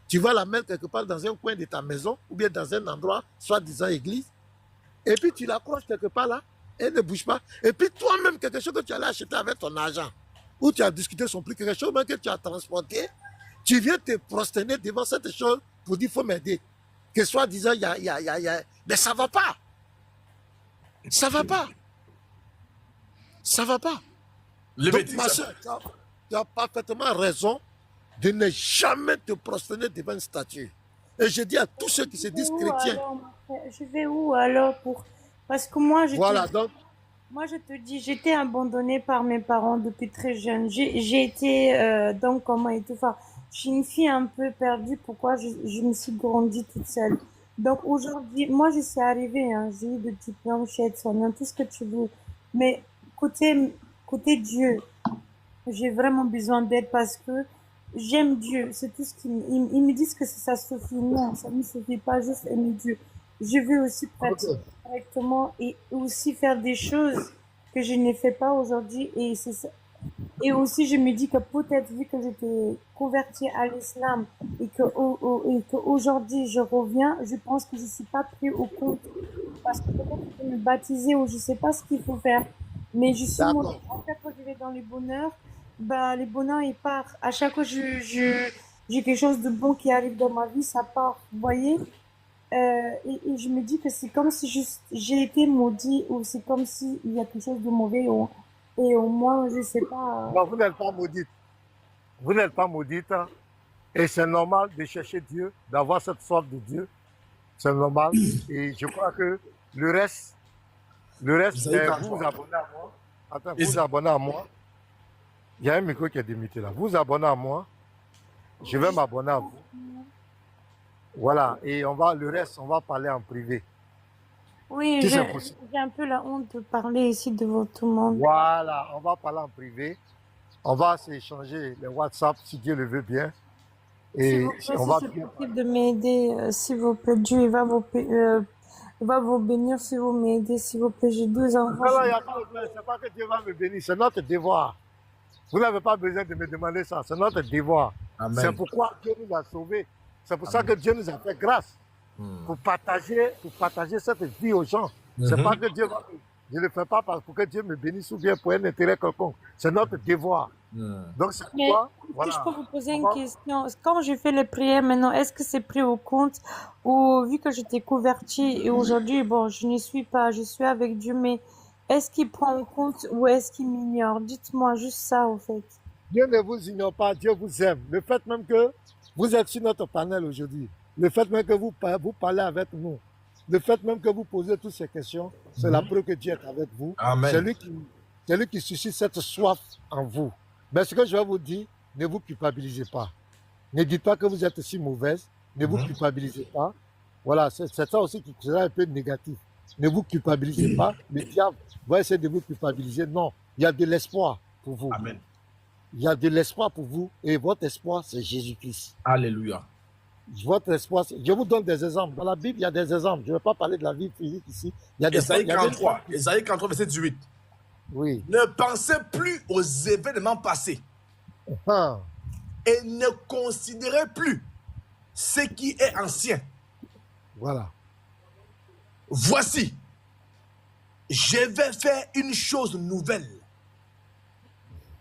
Tu vas la mettre quelque part dans un coin de ta maison, ou bien dans un endroit, soi-disant église, et puis tu l'accroches quelque part là, elle ne bouge pas. Et puis toi-même, quelque chose que tu allais acheter avec ton argent, ou tu as discuté son prix, quelque chose même que tu as transporté, tu viens te prosterner devant cette chose pour dire, il faut m'aider. Que soi-disant, mais ça ne va pas. Ça ne va pas. Ça ne va pas. Donc, ma soeur, tu as parfaitement raison de ne jamais te prosterner devant une statue. Et je dis à tous ceux qui se disent chrétiens. Alors, je vais où alors pour... Parce que moi, moi, je te dis, j'étais abandonnée par mes parents depuis très jeune. J'ai été, donc, comment et tout. Enfin, je suis une fille un peu perdue. Pourquoi je me suis grandie toute seule. Donc aujourd'hui, moi je suis arrivée, hein, j'ai eu des diplômes, je suis aide-soignante, tout ce que tu veux. Mais côté Dieu, j'ai vraiment besoin d'aide parce que j'aime Dieu. C'est tout ce ils me disent que ça suffit. Non, ça ne suffit pas juste aimer Dieu. Je veux aussi pratiquer correctement et aussi faire des choses que je ne fais pas aujourd'hui. Et c'est ça. Et aussi, je me dis que peut-être vu que j'étais convertie à l'islam et que aujourd'hui je reviens, je pense que je suis pas pris au compte parce que peut-être je vais me baptiser ou je sais pas ce qu'il faut faire. Mais je suis mon, à chaque fois que je vais dans le bonheur, bah, le bonheur il part. À chaque fois que j'ai quelque chose de bon qui arrive dans ma vie, ça part. Vous voyez? Et je me dis que c'est comme si j'ai été maudit ou c'est comme s'il y a quelque chose de mauvais et au moins, je sais pas. Non, vous n'êtes pas maudite. Vous n'êtes pas maudite. Hein. Et c'est normal de chercher Dieu, d'avoir cette soif de Dieu. C'est normal. Et je crois que le reste, vous vous abonnez à moi. Attends, vous vous abonnez à moi. Il y a un micro qui est démuté là. Vous vous abonnez à moi. Je vais m'abonner à vous. Voilà. Et le reste, on va parler en privé. Oui, j'ai un peu la honte de parler ici devant tout le monde. Voilà, on va parler en privé. On va s'échanger les WhatsApp si Dieu le veut bien. Et on va c'est possible de m'aider, s'il vous plaît. Dieu il va vous bénir si vous m'aidez, s'il vous plaît. J'ai 12 enfants. Non, c'est pas que Dieu va me bénir, c'est notre devoir. Vous n'avez pas besoin de me demander ça, c'est notre devoir. C'est pourquoi Dieu nous a sauvés. C'est pour ça que Dieu nous a fait grâce. Pour partager cette vie aux gens. C'est pas que Dieu va... Je ne le fais pas pour que Dieu me bénisse ou bien pour un intérêt quelconque. C'est notre devoir. Donc c'est pourquoi... Voilà. Je peux vous poser une question. Quand je fais les prières maintenant, est-ce que c'est pris au compte ou vu que j'étais convertie et aujourd'hui, bon, je n'y suis pas, je suis avec Dieu, mais est-ce qu'il prend en compte ou est-ce qu'il m'ignore? Dites-moi juste ça, au fait. Dieu ne vous ignore pas, Dieu vous aime. Le fait même que vous êtes sur notre panel aujourd'hui, le fait même que vous parlez avec nous, le fait même que vous posez toutes ces questions, c'est la preuve que Dieu est avec vous. C'est lui qui suscite cette soif en vous. Mais ce que je vais vous dire, ne vous culpabilisez pas. Ne dites pas que vous êtes si mauvaise, ne vous culpabilisez pas. Voilà, c'est ça aussi qui sera un peu négatif. Ne vous culpabilisez pas. Le diable va essayer de vous culpabiliser. Non, il y a de l'espoir pour vous. Amen. Il y a de l'espoir pour vous et votre espoir, c'est Jésus-Christ. Alléluia. Votre espoir, je vous donne des exemples. Dans la Bible, il y a des exemples. Je ne vais pas parler de la vie physique ici. Il y a des Ésaïe 43, Ésaïe 43, verset 18. Oui. Ne pensez plus aux événements passés et ne considérez plus ce qui est ancien. Voilà. Voici, je vais faire une chose nouvelle.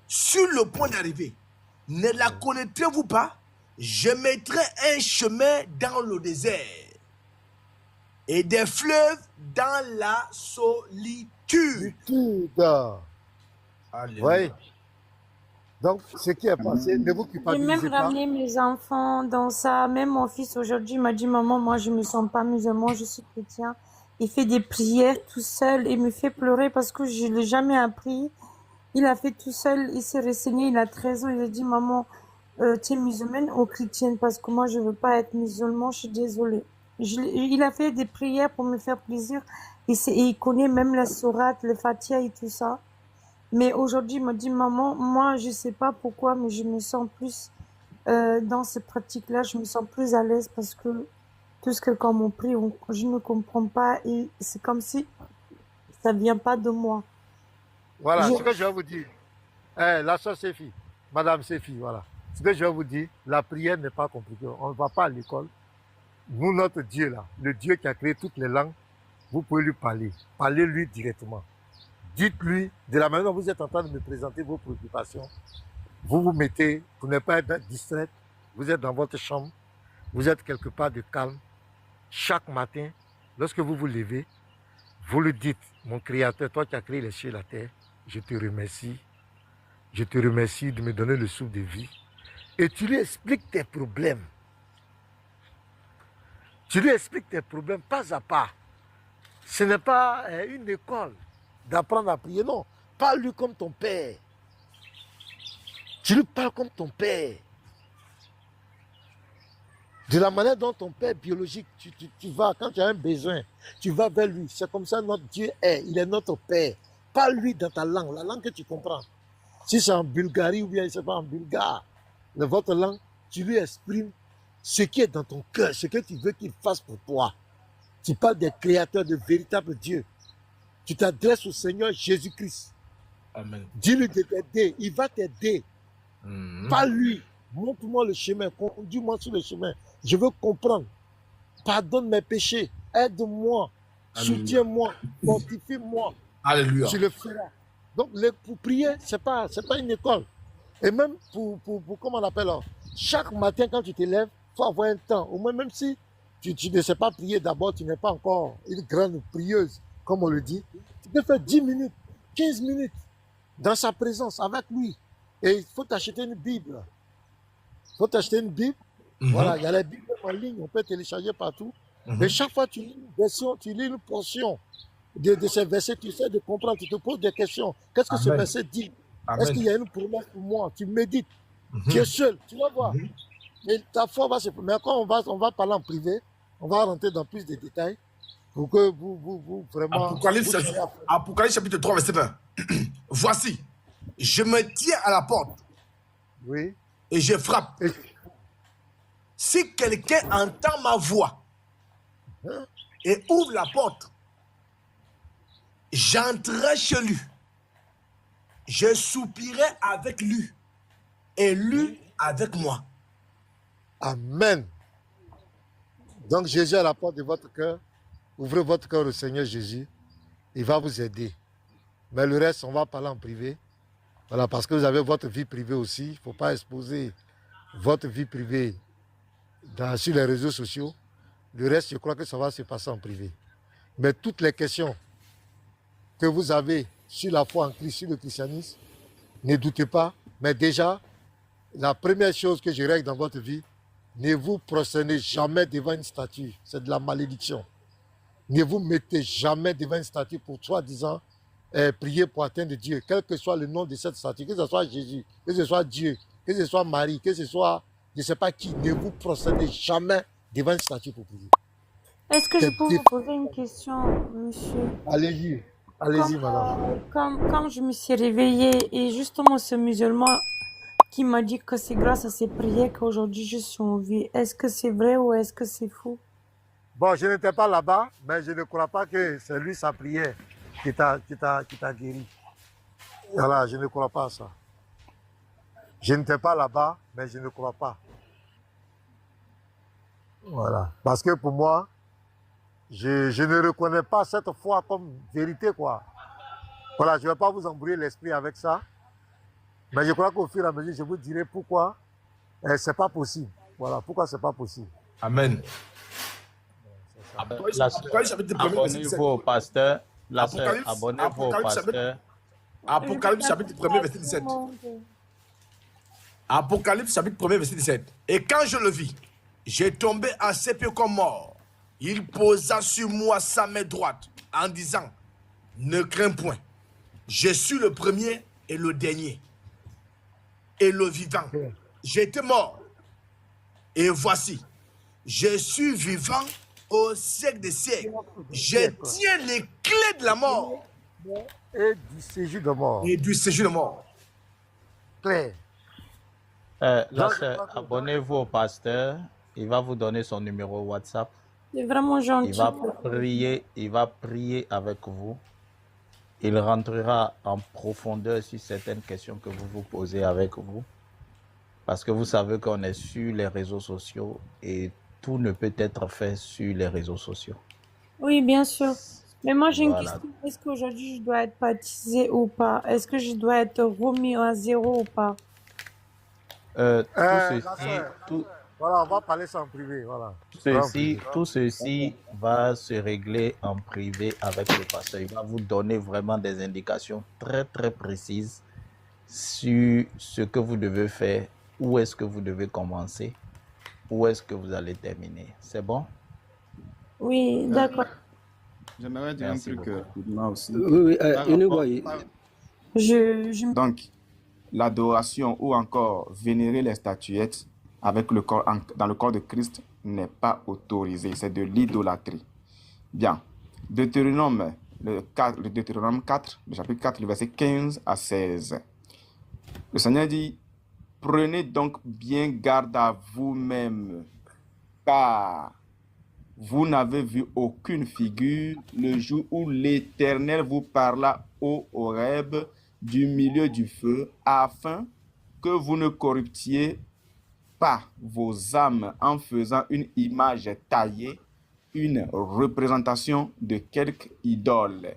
Sur le point d'arriver, ne la connaîtrez-vous pas? Je mettrai un chemin dans le désert et des fleuves dans la solitude. Oui. Donc, ce qui est passé, ne vous culpabilisez pas. J'ai même ramené mes enfants dans ça. Même mon fils aujourd'hui m'a dit, maman, moi je me sens pas musulman, je suis chrétien. Il fait des prières tout seul et me fait pleurer parce que je ne l'ai jamais appris. Il a fait tout seul, il s'est renseigné, il a 13 ans, il a dit, maman, tu es musulmane ou chrétienne parce que moi je veux pas être musulman, je suis désolée. Il a fait des prières pour me faire plaisir et il connaît même la sourate, le Fatiha et tout ça. Mais aujourd'hui, il m'a dit, maman, moi je sais pas pourquoi, mais je me sens plus dans ces pratiques-là, je me sens plus à l'aise parce que tout ce que quand on prie, je ne comprends pas et c'est comme si ça vient pas de moi. Voilà, ce que je vais vous dire. La soeur Séphie, Madame Séphie, voilà. Ce que je vais vous dire, la prière n'est pas compliquée. On ne va pas à l'école. Nous, notre Dieu là, le Dieu qui a créé toutes les langues, vous pouvez lui parler. Parlez-lui directement. Dites-lui, de la manière dont vous êtes en train de me présenter vos préoccupations, vous vous mettez, pour ne pas être distrait, vous êtes dans votre chambre, vous êtes quelque part de calme. Chaque matin, lorsque vous vous levez, vous le dites, mon Créateur, toi qui as créé les cieux et la terre, je te remercie. Je te remercie de me donner le souffle de vie. Et tu lui expliques tes problèmes. Tu lui expliques tes problèmes pas à pas. Ce n'est pas une école d'apprendre à prier, non. Parle-lui comme ton père. Tu lui parles comme ton père. De la manière dont ton père biologique, tu vas, quand tu as un besoin, tu vas vers lui. C'est comme ça notre Dieu est. Il est notre père. Pas lui dans ta langue, la langue que tu comprends. Si c'est en Bulgarie ou bien, je ne sais pas, en bulgare, votre langue, tu lui exprimes ce qui est dans ton cœur, ce que tu veux qu'il fasse pour toi. Tu parles des créateurs, de véritables dieux. Tu t'adresses au Seigneur Jésus-Christ. Amen. Dis-lui de t'aider. Il va t'aider. Pas lui. Montre-moi le chemin. Conduis-moi sur le chemin. Je veux comprendre. Pardonne mes péchés. Aide-moi. Soutiens-moi. Fortifie-moi. Alléluia. Tu le feras. Donc, pour prier, ce n'est pas une école. Et même pour comment on appelle, chaque matin quand tu te lèves, il faut avoir un temps. Au moins, même si tu ne sais pas prier d'abord, tu n'es pas encore une grande prieuse, comme on le dit, tu peux faire 10 minutes, 15 minutes dans sa présence, avec lui. Et il faut t'acheter une Bible. Il faut t'acheter une Bible. Voilà, il y a les Bibles en ligne, on peut télécharger partout. Mais chaque fois tu lis une version, tu lis une portion de ces versets, tu sais de comprendre, tu te poses des questions. Qu'est-ce que ce verset dit? Est-ce qu'il y a une promesse pour moi? Tu médites. Tu es seul, tu vas voir. Et ta foi va se... Mais quand on va parler en privé, on va rentrer dans plus de détails pour que vous vraiment... Apocalypse chapitre 3, verset 20. Voici, je me tiens à la porte. Oui. Et je frappe. Si quelqu'un entend ma voix et ouvre la porte, j'entrerai chez lui. Je soupirai avec lui et lui avec moi. Amen. Donc Jésus à la porte de votre cœur. Ouvrez votre cœur au Seigneur Jésus. Il va vous aider. Mais le reste, on va parler en privé. Voilà, parce que vous avez votre vie privée aussi. Il ne faut pas exposer votre vie privée sur les réseaux sociaux. Le reste, je crois que ça va se passer en privé. Mais toutes les questions que vous avez sur la foi en Christ, sur le christianisme, ne doutez pas. Mais déjà, la première chose que je règle dans votre vie, ne vous prosternez jamais devant une statue. C'est de la malédiction. Ne vous mettez jamais devant une statue pour soi-disant prier pour atteindre Dieu, quel que soit le nom de cette statue, que ce soit Jésus, que ce soit Dieu, que ce soit Marie, que ce soit je ne sais pas qui, ne vous prosternez jamais devant une statue pour prier. Est-ce que je peux vous poser une question, monsieur? Allez-y, madame. Quand je me suis réveillée et justement ce musulman qui m'a dit que c'est grâce à ses prières qu'aujourd'hui je suis en vie, est-ce que c'est vrai ou est-ce que c'est faux? Bon, je n'étais pas là-bas, mais je ne crois pas que c'est lui sa prière qui t'a guéri. Voilà, je ne crois pas à ça. Je n'étais pas là-bas, mais je ne crois pas. Voilà. Parce que pour moi, je ne reconnais pas cette foi comme vérité, quoi. Voilà, je ne vais pas vous embrouiller l'esprit avec ça. Mais je crois qu'au fur et à mesure, je vous dirai pourquoi c'est pas possible. Voilà, pourquoi c'est pas possible. Amen. Abonnez-vous au pasteur. Abonnez-vous au pasteur. Apocalypse chapitre 1er, verset 17. Apocalypse chapitre 1er, verset 17. Et quand je le vis, j'ai tombé à ses pieds comme mort. Il posa sur moi sa main droite en disant, ne crains point. Je suis le premier et le dernier et le vivant. J'étais mort et voici, je suis vivant au siècle des siècles. Je tiens les clés de la mort. Et du séjour de mort. Et du séjour de mort. Claire. La sœur, abonnez-vous au pasteur. Il va vous donner son numéro WhatsApp. C'est vraiment gentil. Il va prier avec vous. Il rentrera en profondeur sur certaines questions que vous vous posez avec vous. Parce que vous savez qu'on est sur les réseaux sociaux et tout ne peut être fait sur les réseaux sociaux. Oui, bien sûr. Mais moi, j'ai une question. Est-ce qu'aujourd'hui, je dois être baptisé ou pas? Est-ce que je dois être remis à zéro ou pas? Voilà, on va parler ça en privé. Voilà. Tout ceci va se régler en privé avec le pasteur. Il va vous donner vraiment des indications très, très précises sur ce que vous devez faire, où est-ce que vous devez commencer, où est-ce que vous allez terminer. C'est bon? Oui, d'accord. J'aimerais dire un truc rapidement aussi. Donc, l'adoration ou encore vénérer les statuettes avec le corps, dans le corps de Christ n'est pas autorisé. C'est de l'idolâtrie. Bien. Deutéronome, le Deutéronome 4, le chapitre 4, le verset 15 à 16. Le Seigneur dit, prenez donc bien garde à vous-même, car vous n'avez vu aucune figure le jour où l'Éternel vous parla au Horeb du milieu du feu, afin que vous ne corruptiez pas vos âmes en faisant une image taillée, une représentation de quelque idole.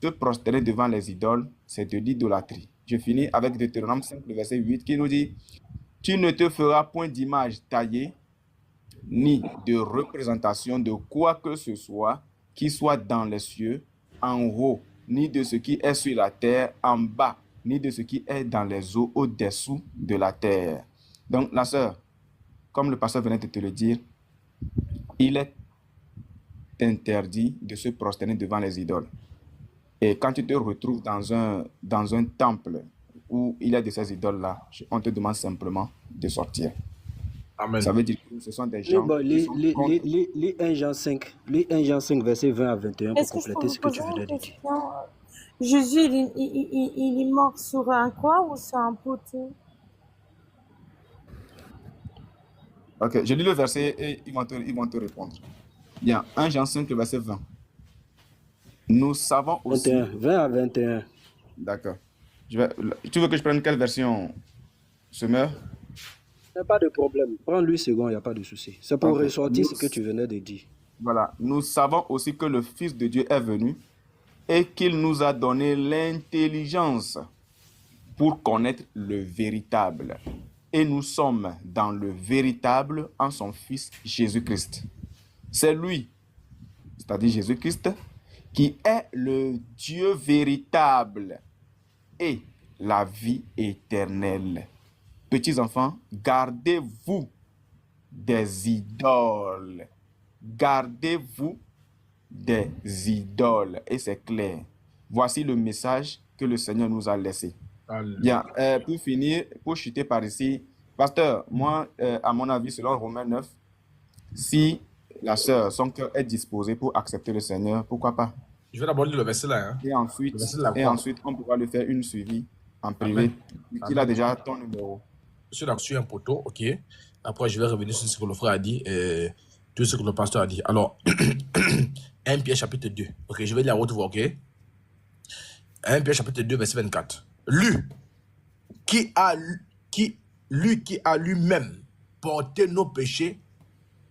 Se prosterner devant les idoles, c'est de l'idolâtrie. Je finis avec Deutéronome 5, le verset 8, qui nous dit, tu ne te feras point d'image taillée, ni de représentation de quoi que ce soit qui soit dans les cieux, en haut, ni de ce qui est sur la terre, en bas, ni de ce qui est dans les eaux au-dessous de la terre. Donc, la sœur, comme le pasteur venait de te le dire, il est interdit de se prosterner devant les idoles. Et quand tu te retrouves dans un temple où il y a de ces idoles-là, on te demande simplement de sortir. Amen. Ça veut dire que ce sont des gens qui sont contre... Lis 1 Jean 5, verset 20 à 21 pour Est-ce que je peux compléter vous ce que tu poser venais une de dire. question? Jésus, il est mort sur un croix ou sur un poteau? Ok, je lis le verset et ils vont te répondre. Bien, 1 Jean 5, le verset 20. Nous savons aussi... 20 à 21. D'accord. Tu veux que je prenne quelle version, Semeur? Il n'y a pas de problème. Prends 8 secondes, il n'y a pas de souci. C'est pour Ok. ressortir ce que tu venais de dire. Voilà. Nous savons aussi que le Fils de Dieu est venu et qu'il nous a donné l'intelligence pour connaître le véritable. Et nous sommes dans le véritable en son Fils Jésus-Christ. C'est lui, c'est-à-dire Jésus-Christ, qui est le Dieu véritable et la vie éternelle. Petits enfants, gardez-vous des idoles. Gardez-vous des idoles. Et c'est clair. Voici le message que le Seigneur nous a laissé. Bien, pour finir, pour chuter par ici, pasteur, moi, à mon avis, selon Romains 9, si la sœur, son cœur est disposé pour accepter le Seigneur, pourquoi pas? Je vais d'abord lire le verset là. Hein. Et ensuite, Le verset de la croix. on pourra lui faire une suivi en privé. Il a déjà ton numéro. Je suis sur un poteau, ok. Après, je vais revenir sur ce que le frère a dit et tout ce que le pasteur a dit. Alors, 1 Pierre chapitre 2. Ok, je vais lire à haute voix, ok. 1 Pierre chapitre 2, verset 24. Lui qui a lui-même porté nos péchés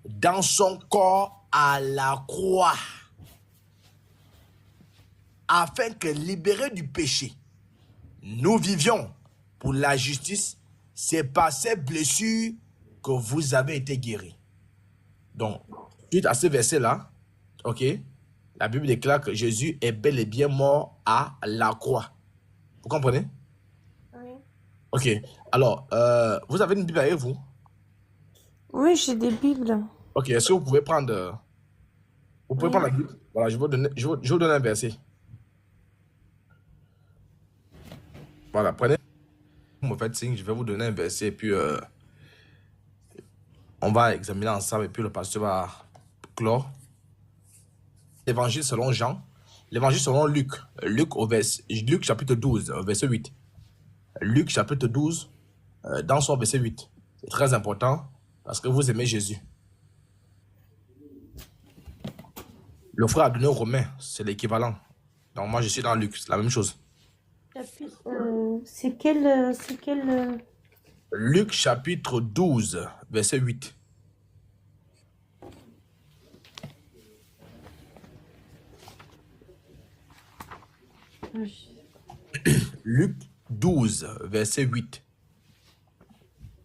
dans son corps à la croix, afin que, libérés du péché, nous vivions pour la justice. C'est par ces blessures que vous avez été guéris. Donc, suite à ce verset-là, ok, la Bible déclare que Jésus est bel et bien mort à la croix. Vous comprenez? Oui. Ok. Alors, vous avez une Bible avec vous? Oui, j'ai des Bibles. Ok. Est-ce que vous pouvez prendre... Vous pouvez prendre la Bible? Voilà, je vais vous donner un verset. Voilà, prenez. Vous me faites signe, je vais vous donner un verset et puis on va examiner ensemble et puis le pasteur va clore. L'évangile selon Jean, l'évangile selon Luc, Luc chapitre 12, verset 8. Luc chapitre 12, dans son verset 8. C'est très important parce que vous aimez Jésus. Le frère a donné aux Romains, c'est l'équivalent. Donc moi je suis dans Luc, c'est la même chose. C'est quel... Luc chapitre 12, verset 8. Luc 12, verset 8.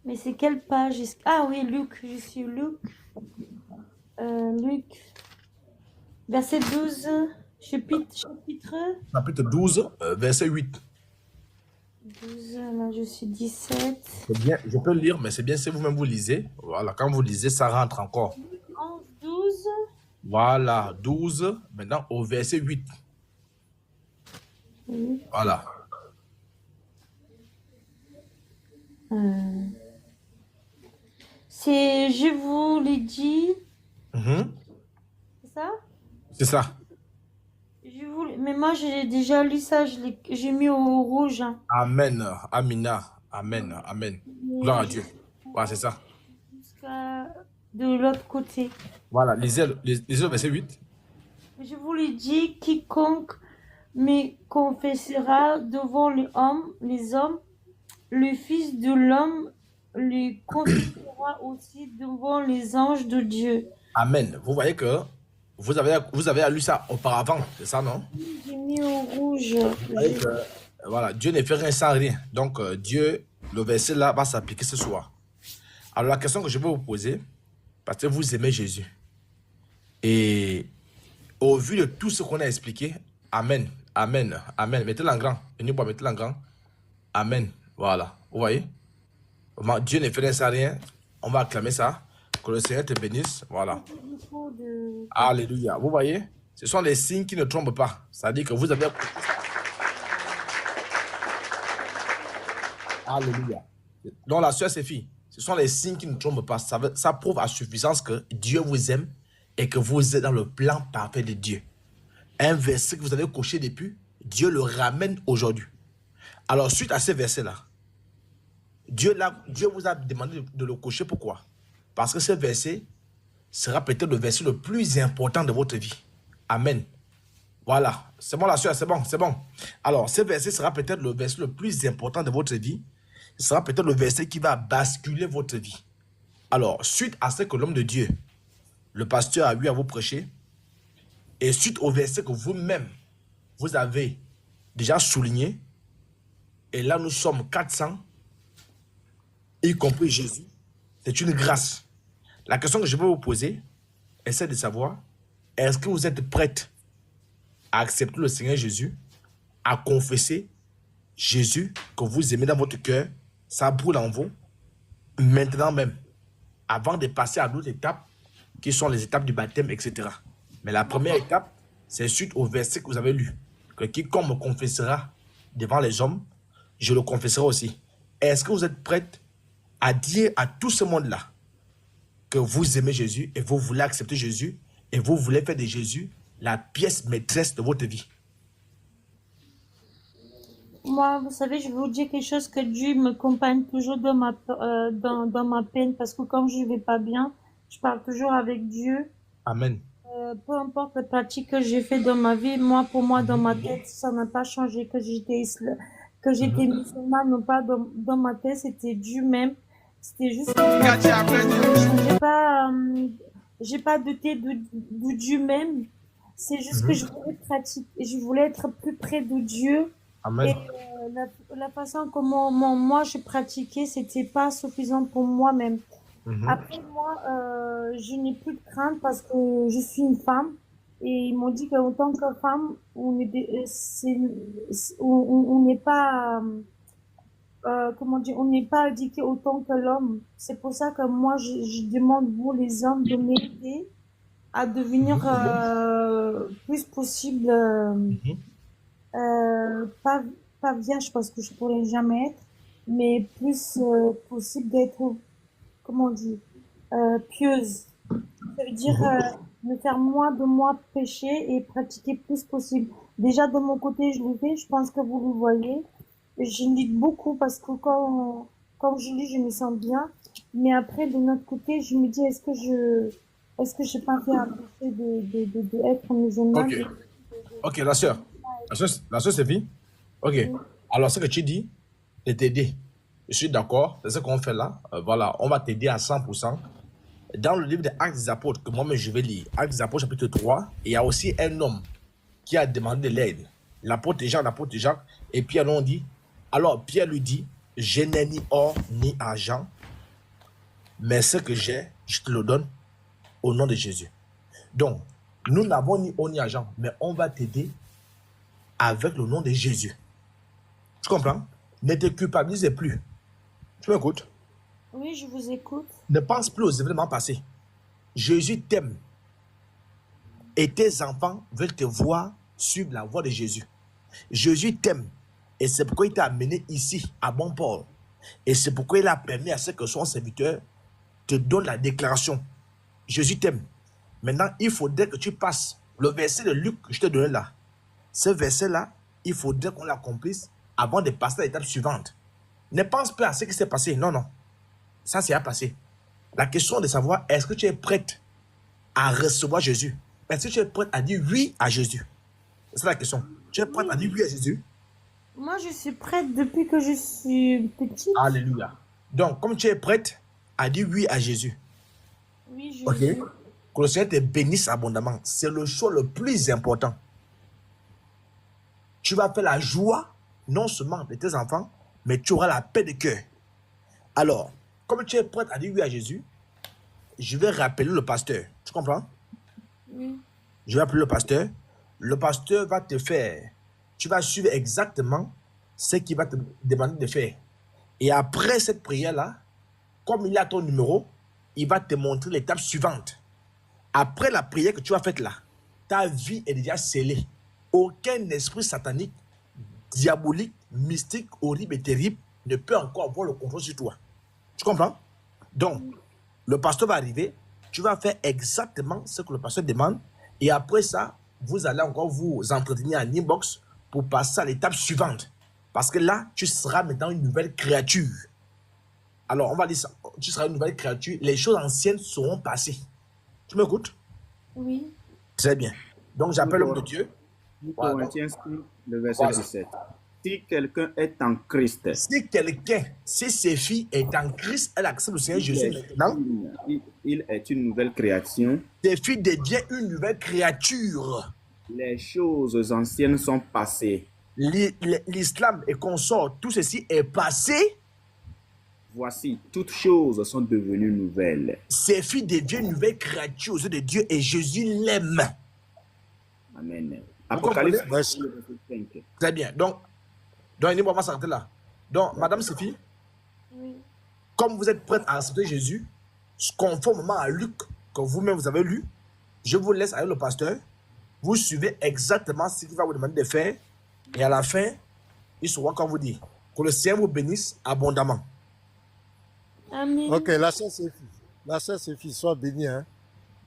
Mais c'est quelle page? Ah oui, Luc, je suis Luc. Luc, verset 12, Chapitre 12, verset 8. 12, là je suis 17. C'est bien, je peux lire, mais c'est bien si vous-même vous lisez. Voilà, quand vous lisez, ça rentre encore. 11, 12. Voilà, 12, maintenant au verset 8. Oui. Voilà. Je vous l'ai dit, c'est ça? C'est ça. Mais moi, j'ai déjà lu ça, j'ai mis au rouge. Hein. Amen. Amina. Amen. Amen. Gloire à Dieu. Voilà, c'est ça. Jusqu'à de l'autre côté. Voilà, lisez le verset 8. Je vous l'ai dit, quiconque me confessera devant les hommes, le Fils de l'homme le confessera aussi devant les anges de Dieu. Amen. Vous voyez que vous avez lu ça auparavant, c'est ça, non? J'ai mis au rouge. Vous voyez que, voilà, Dieu ne fait rien sans rien. Donc, Dieu, le verset là, va s'appliquer ce soir. Alors, la question que je vais vous poser, parce que vous aimez Jésus, et au vu de tout ce qu'on a expliqué, Amen, Amen, Amen. Mettez-le en grand. Mettez-le en grand. Amen. Voilà. Vous voyez? Dieu ne fait rien sans rien. On va acclamer ça. Que le Seigneur te bénisse. Voilà. Alléluia. Vous voyez? Ce sont les signes qui ne trompent pas. C'est-à-dire que vous avez... Alléluia. Donc la soeur, c'est fille. Ce sont les signes qui ne trompent pas. Ça prouve à suffisance que Dieu vous aime et que vous êtes dans le plan parfait de Dieu. Un verset que vous avez coché depuis, Dieu le ramène aujourd'hui. Alors, suite à ces versets-là, Dieu vous a demandé de le cocher. Pourquoi? Parce que ce verset sera peut-être le verset le plus important de votre vie. Amen. Voilà. C'est bon, la soeur, c'est bon, c'est bon. Alors, ce verset sera peut-être le verset le plus important de votre vie. Ce sera peut-être le verset qui va basculer votre vie. Alors, suite à ce que l'homme de Dieu, le pasteur, a eu à vous prêcher, et suite au verset que vous-même, vous avez déjà souligné, et là, nous sommes 400, y compris Jésus. C'est une grâce. La question que je vais vous poser est celle de savoir, est-ce que vous êtes prête à accepter le Seigneur Jésus, à confesser Jésus que vous aimez dans votre cœur, ça brûle en vous, maintenant même, avant de passer à d'autres étapes, qui sont les étapes du baptême, etc. Mais la première étape, c'est suite au verset que vous avez lu, que quiconque me confessera devant les hommes, je le confesserai aussi. Est-ce que vous êtes prête à dire à tout ce monde-là que vous aimez Jésus et vous voulez accepter Jésus et vous voulez faire de Jésus la pièce maîtresse de votre vie? Moi, vous savez, je vais vous dire quelque chose, que Dieu me accompagne toujours dans ma peine, parce que quand je ne vais pas bien, je parle toujours avec Dieu. Amen. Peu importe les pratiques que j'ai fait dans ma vie, pour moi, dans ma tête, ça n'a pas changé. Que j'étais musulmane ou pas, dans ma tête, c'était Dieu même. C'était juste que j'ai pas douté de Dieu même. C'est juste que je voulais pratiquer, je voulais être plus près de Dieu. Amen. Et la façon comment moi je pratiquais, c'était pas suffisant pour moi-même. Après moi, je n'ai plus de crainte parce que je suis une femme, et ils m'ont dit qu'en tant que femme, on n'est pas comment dire, on n'est pas éduqué autant que l'homme. C'est pour ça que moi je demande, vous les hommes, de m'aider à devenir plus possible pas vierge, parce que je pourrais jamais être, mais plus possible d'être, comment on dit, pieuse. Ça veut dire me faire moins de moi pécher et pratiquer plus possible. Déjà de mon côté, je le fais, je pense que vous le voyez. Je lis beaucoup parce que quand je lis, je me sens bien. Mais après, de notre côté, je me dis, est-ce que je pas fait un péché de être musulmane? Ok, la soeur, c'est fini. Ok. Alors, ce que tu dis, c'est t'aider. Je suis d'accord, c'est ce qu'on fait là. Voilà, on va t'aider à 100%. Dans le livre des Actes des Apôtres, que moi-même je vais lire, Actes des Apôtres chapitre 3, il y a aussi un homme qui a demandé de l'aide. L'apôtre Jacques, et Pierre l'ont dit. Alors Pierre lui dit, je n'ai ni or ni argent, mais ce que j'ai, je te le donne au nom de Jésus. Donc, nous n'avons ni or ni argent, mais on va t'aider avec le nom de Jésus. Tu comprends? Ne te culpabilise plus. Tu m'écoutes? Oui, je vous écoute. Ne pense plus aux événements passés. Jésus t'aime. Et tes enfants veulent te voir suivre la voie de Jésus. Jésus t'aime. Et c'est pourquoi il t'a amené ici, à Bon Port. Et c'est pourquoi il a permis à ce que son serviteur te donne la déclaration. Jésus t'aime. Maintenant, il faudrait que tu passes le verset de Luc que je t'ai donné là. Ce verset-là, il faudrait qu'on l'accomplisse avant de passer à l'étape suivante. Ne pense pas à ce qui s'est passé. Non, non. Ça, c'est à passer. La question est de savoir, est-ce que tu es prête à recevoir Jésus? Est-ce que tu es prête à dire oui à Jésus? C'est ça la question. Tu es prête à dire oui à Jésus? Moi, je suis prête depuis que je suis petite. Alléluia. Donc, comme tu es prête à dire oui à Jésus, Oui, je ok, suis. que le Seigneur te bénisse abondamment. C'est le choix le plus important. Tu vas faire la joie, non seulement de tes enfants, mais tu auras la paix de cœur. Alors, comme tu es prête à dire oui à Jésus, je vais rappeler le pasteur. Tu comprends? Oui. Je vais appeler le pasteur. Le pasteur va te faire. Tu vas suivre exactement ce qu'il va te demander de faire. Et après cette prière-là, comme il a ton numéro, il va te montrer l'étape suivante. Après la prière que tu as faite là, ta vie est déjà scellée. Aucun esprit satanique, diabolique, mystique, horrible et terrible ne peut encore avoir le contrôle sur toi. Tu comprends? Donc, le pasteur va arriver, tu vas faire exactement ce que le pasteur demande, et après ça, vous allez encore vous entretenir en inbox pour passer à l'étape suivante. Parce que là, tu seras maintenant une nouvelle créature. Alors, on va dire ça, tu seras une nouvelle créature, les choses anciennes seront passées. Tu m'écoutes? Oui. Très bien. Donc, j'appelle l'homme de Dieu. Voilà. Corinthiens 5, le verset Voilà. 17. Si quelqu'un est en Christ, Si ses filles est en Christ, elle accepte le Seigneur Jésus maintenant. Il est une nouvelle création. Ses filles deviennent une nouvelle créature. Les choses anciennes sont passées. L'islam et consort, tout ceci est passé. Voici, toutes choses sont devenues nouvelles. Ses filles deviennent une nouvelle créature aux yeux de Dieu et Jésus l'aime. Amen. Vous Apocalypse comprenez? 5. Très bien. Donc on va s'arrêter là. Donc, Madame Sophie, Oui. comme vous êtes prête à accepter Jésus, conformément à Luc, que vous-même vous avez lu, je vous laisse avec le pasteur. Vous suivez exactement ce qu'il va vous demander de faire. Et à la fin, il saura quoi vous dire. Que le Seigneur vous bénisse abondamment. Amen. Ok, la sœur Sophie, sois bénie, hein.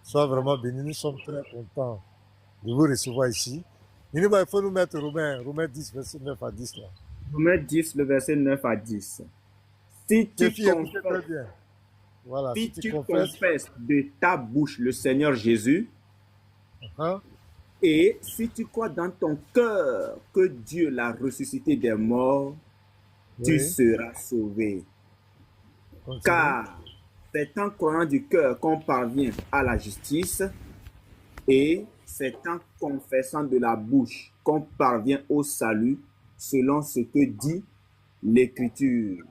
Sois vraiment bénie. Nous sommes très contents de vous recevoir ici. Il faut nous mettre Romains 10, verset 9 à 10 là. Romains 10, le verset 9 à 10. Si tu Sophie, écoutez très bien. Voilà, si tu confesses, confesses de ta bouche le Seigneur Jésus, hein, et si tu crois dans ton cœur que Dieu l'a ressuscité des morts, tu oui, seras sauvé. continue. Car c'est en croyant du cœur qu'on parvient à la justice, et c'est en confessant de la bouche qu'on parvient au salut, selon ce que dit l'Écriture.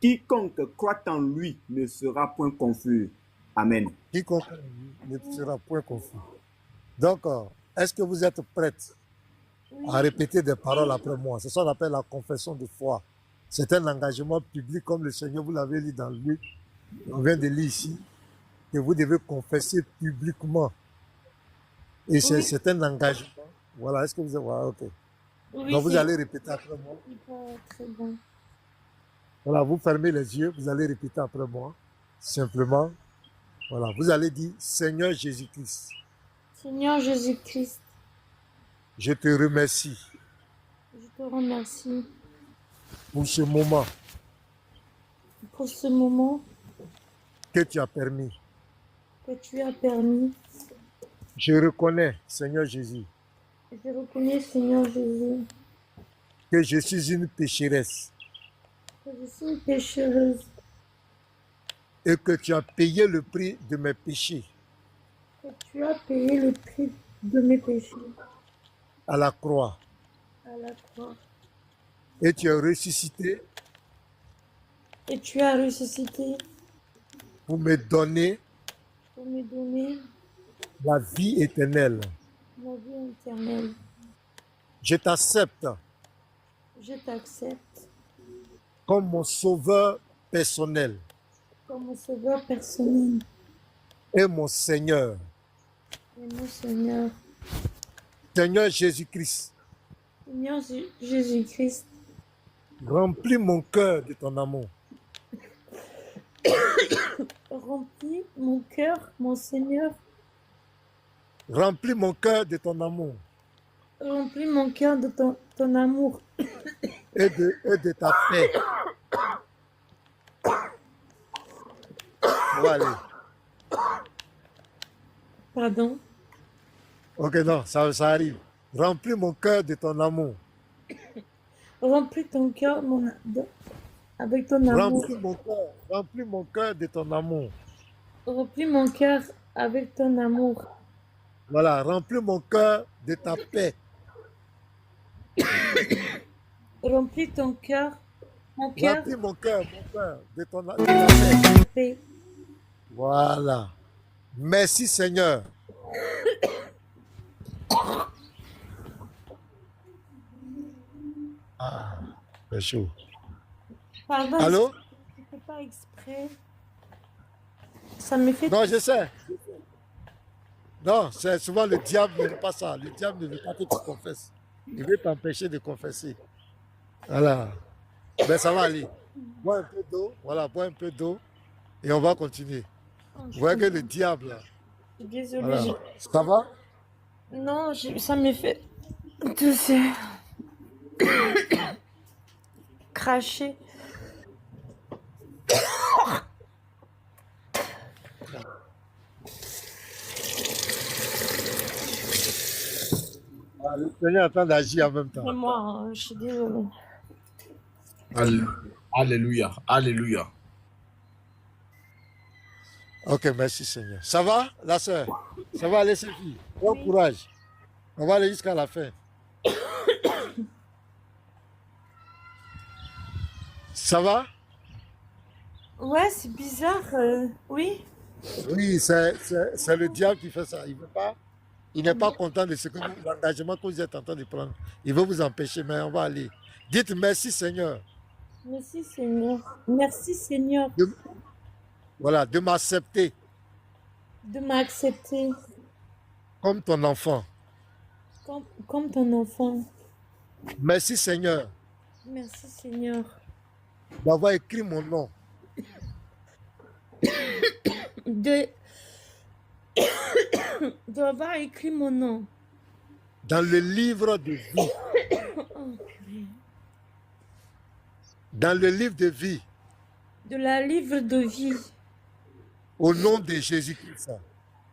Quiconque croit en lui ne sera point confus. Amen. Quiconque ne sera point confus. Donc, est-ce que vous êtes prête à répéter des paroles après moi? C'est ça qu'on appelle la confession de foi. C'est un engagement public comme le Seigneur vous l'avez lu dans Luc. On vient de lire ici que vous devez confesser publiquement. Et c'est un engagement. Voilà, est-ce que vous êtes... Voilà, ok. Oui, Donc vous allez répéter après moi. très bien. Voilà, vous fermez les yeux, vous allez répéter après moi. Simplement, voilà, vous allez dire Seigneur Jésus-Christ, Seigneur Jésus-Christ, je te remercie je te remercie pour ce moment pour ce moment que tu as permis. que tu as permis. Je reconnais, Seigneur Jésus, Je reconnais, Seigneur Jésus, que je suis une pécheresse que je suis une péchereuse et que tu as payé le prix de mes péchés que tu as payé le prix de mes péchés à la croix à la croix et tu as ressuscité et tu as ressuscité pour me donner pour me donner la vie éternelle. la vie éternelle. Je t'accepte Je t'accepte comme mon sauveur personnel comme mon sauveur personnel et mon Seigneur. et mon Seigneur. Seigneur Jésus-Christ, Seigneur Jésus-Christ, remplis mon cœur de ton amour. Remplis mon cœur, mon Seigneur. Remplis mon cœur de ton amour Remplis mon cœur de ton amour et de ta paix. On va aller. Pardon. Ok, non, ça arrive. Remplis mon cœur de ton amour. Remplis ton cœur avec ton amour. Remplis mon cœur de ton amour. Remplis mon cœur avec ton amour. Voilà, remplis mon cœur de ta paix. Remplis ton cœur, Remplis mon cœur de ta paix. Voilà. Merci Seigneur. Ah, c'est chaud. Pardon. Allô? Je ne fais pas exprès. Ça me fait... Non, je sais. Non, c'est souvent le diable ne veut pas ça. Le diable ne veut pas que tu confesses. Il veut t'empêcher de confesser. Voilà. Ben ça va aller. Bois un peu d'eau. Voilà, bois un peu d'eau. Et on va continuer. Vous voyez que le diable, là. Je suis désolée. Voilà. Ça va? Non, ça me fait tousser. Cracher. Le Seigneur est en train d'agir en même temps. C'est moi, hein, je suis désolée. Alléluia. Alléluia. Ok, merci Seigneur. Ça va, la sœur? Ça va aller, Sophie? Bon courage. On va aller jusqu'à la fin. Ça va? Ouais, c'est bizarre. Oui. Oui, c'est le diable qui fait ça. Il veut pas. Il n'est pas content de ce que l'engagement que vous êtes en train de prendre. Il veut vous empêcher, mais on va aller. Dites merci Seigneur. Merci Seigneur. Merci Seigneur. Voilà, de m'accepter. De m'accepter. Comme ton enfant. Comme ton enfant. Merci Seigneur. Merci Seigneur. D'avoir écrit mon nom. D'avoir écrit mon nom. Dans le livre de vie. Dans le livre de vie. De la livre de vie. Au nom de Jésus-Christ.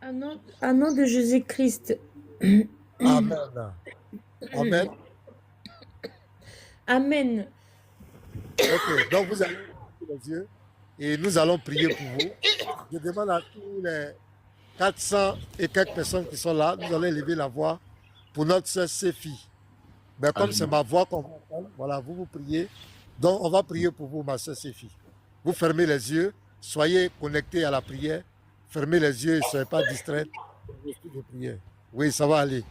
Au nom de Jésus-Christ. Amen. Amen. Amen. Ok, donc vous allez ouvrir les yeux et nous allons prier pour vous. Je demande à tous les 400 et quelques personnes qui sont là, nous allons élever la voix pour notre sœur Séphie. Mais comme c'est ma voix qu'on va entendre, voilà, vous priez. Donc on va prier pour vous, ma sœur Séphie. Vous fermez les yeux, soyez connectés à la prière. Fermez les yeux et ne soyez pas distraits. Oui, ça va aller.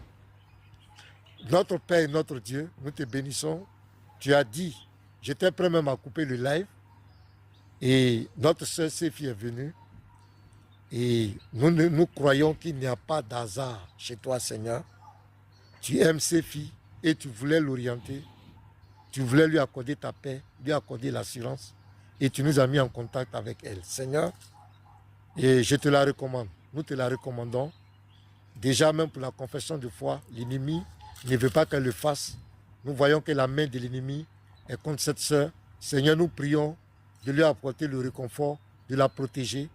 Notre Père et notre Dieu, nous te bénissons. Tu as dit, j'étais prêt même à couper le live. Et notre sœur Séphie est venue. Et nous croyons qu'il n'y a pas d'hasard chez toi, Seigneur. Tu aimes Séphie et tu voulais l'orienter. Tu voulais lui accorder ta paix, lui accorder l'assurance. Et tu nous as mis en contact avec elle. Seigneur, et je te la recommande. Nous te la recommandons. Déjà, même pour la confession de foi, l'ennemi ne veut pas qu'elle le fasse. Nous voyons que la main de l'ennemi est contre cette sœur. Seigneur, nous prions de lui apporter le réconfort, de la protéger,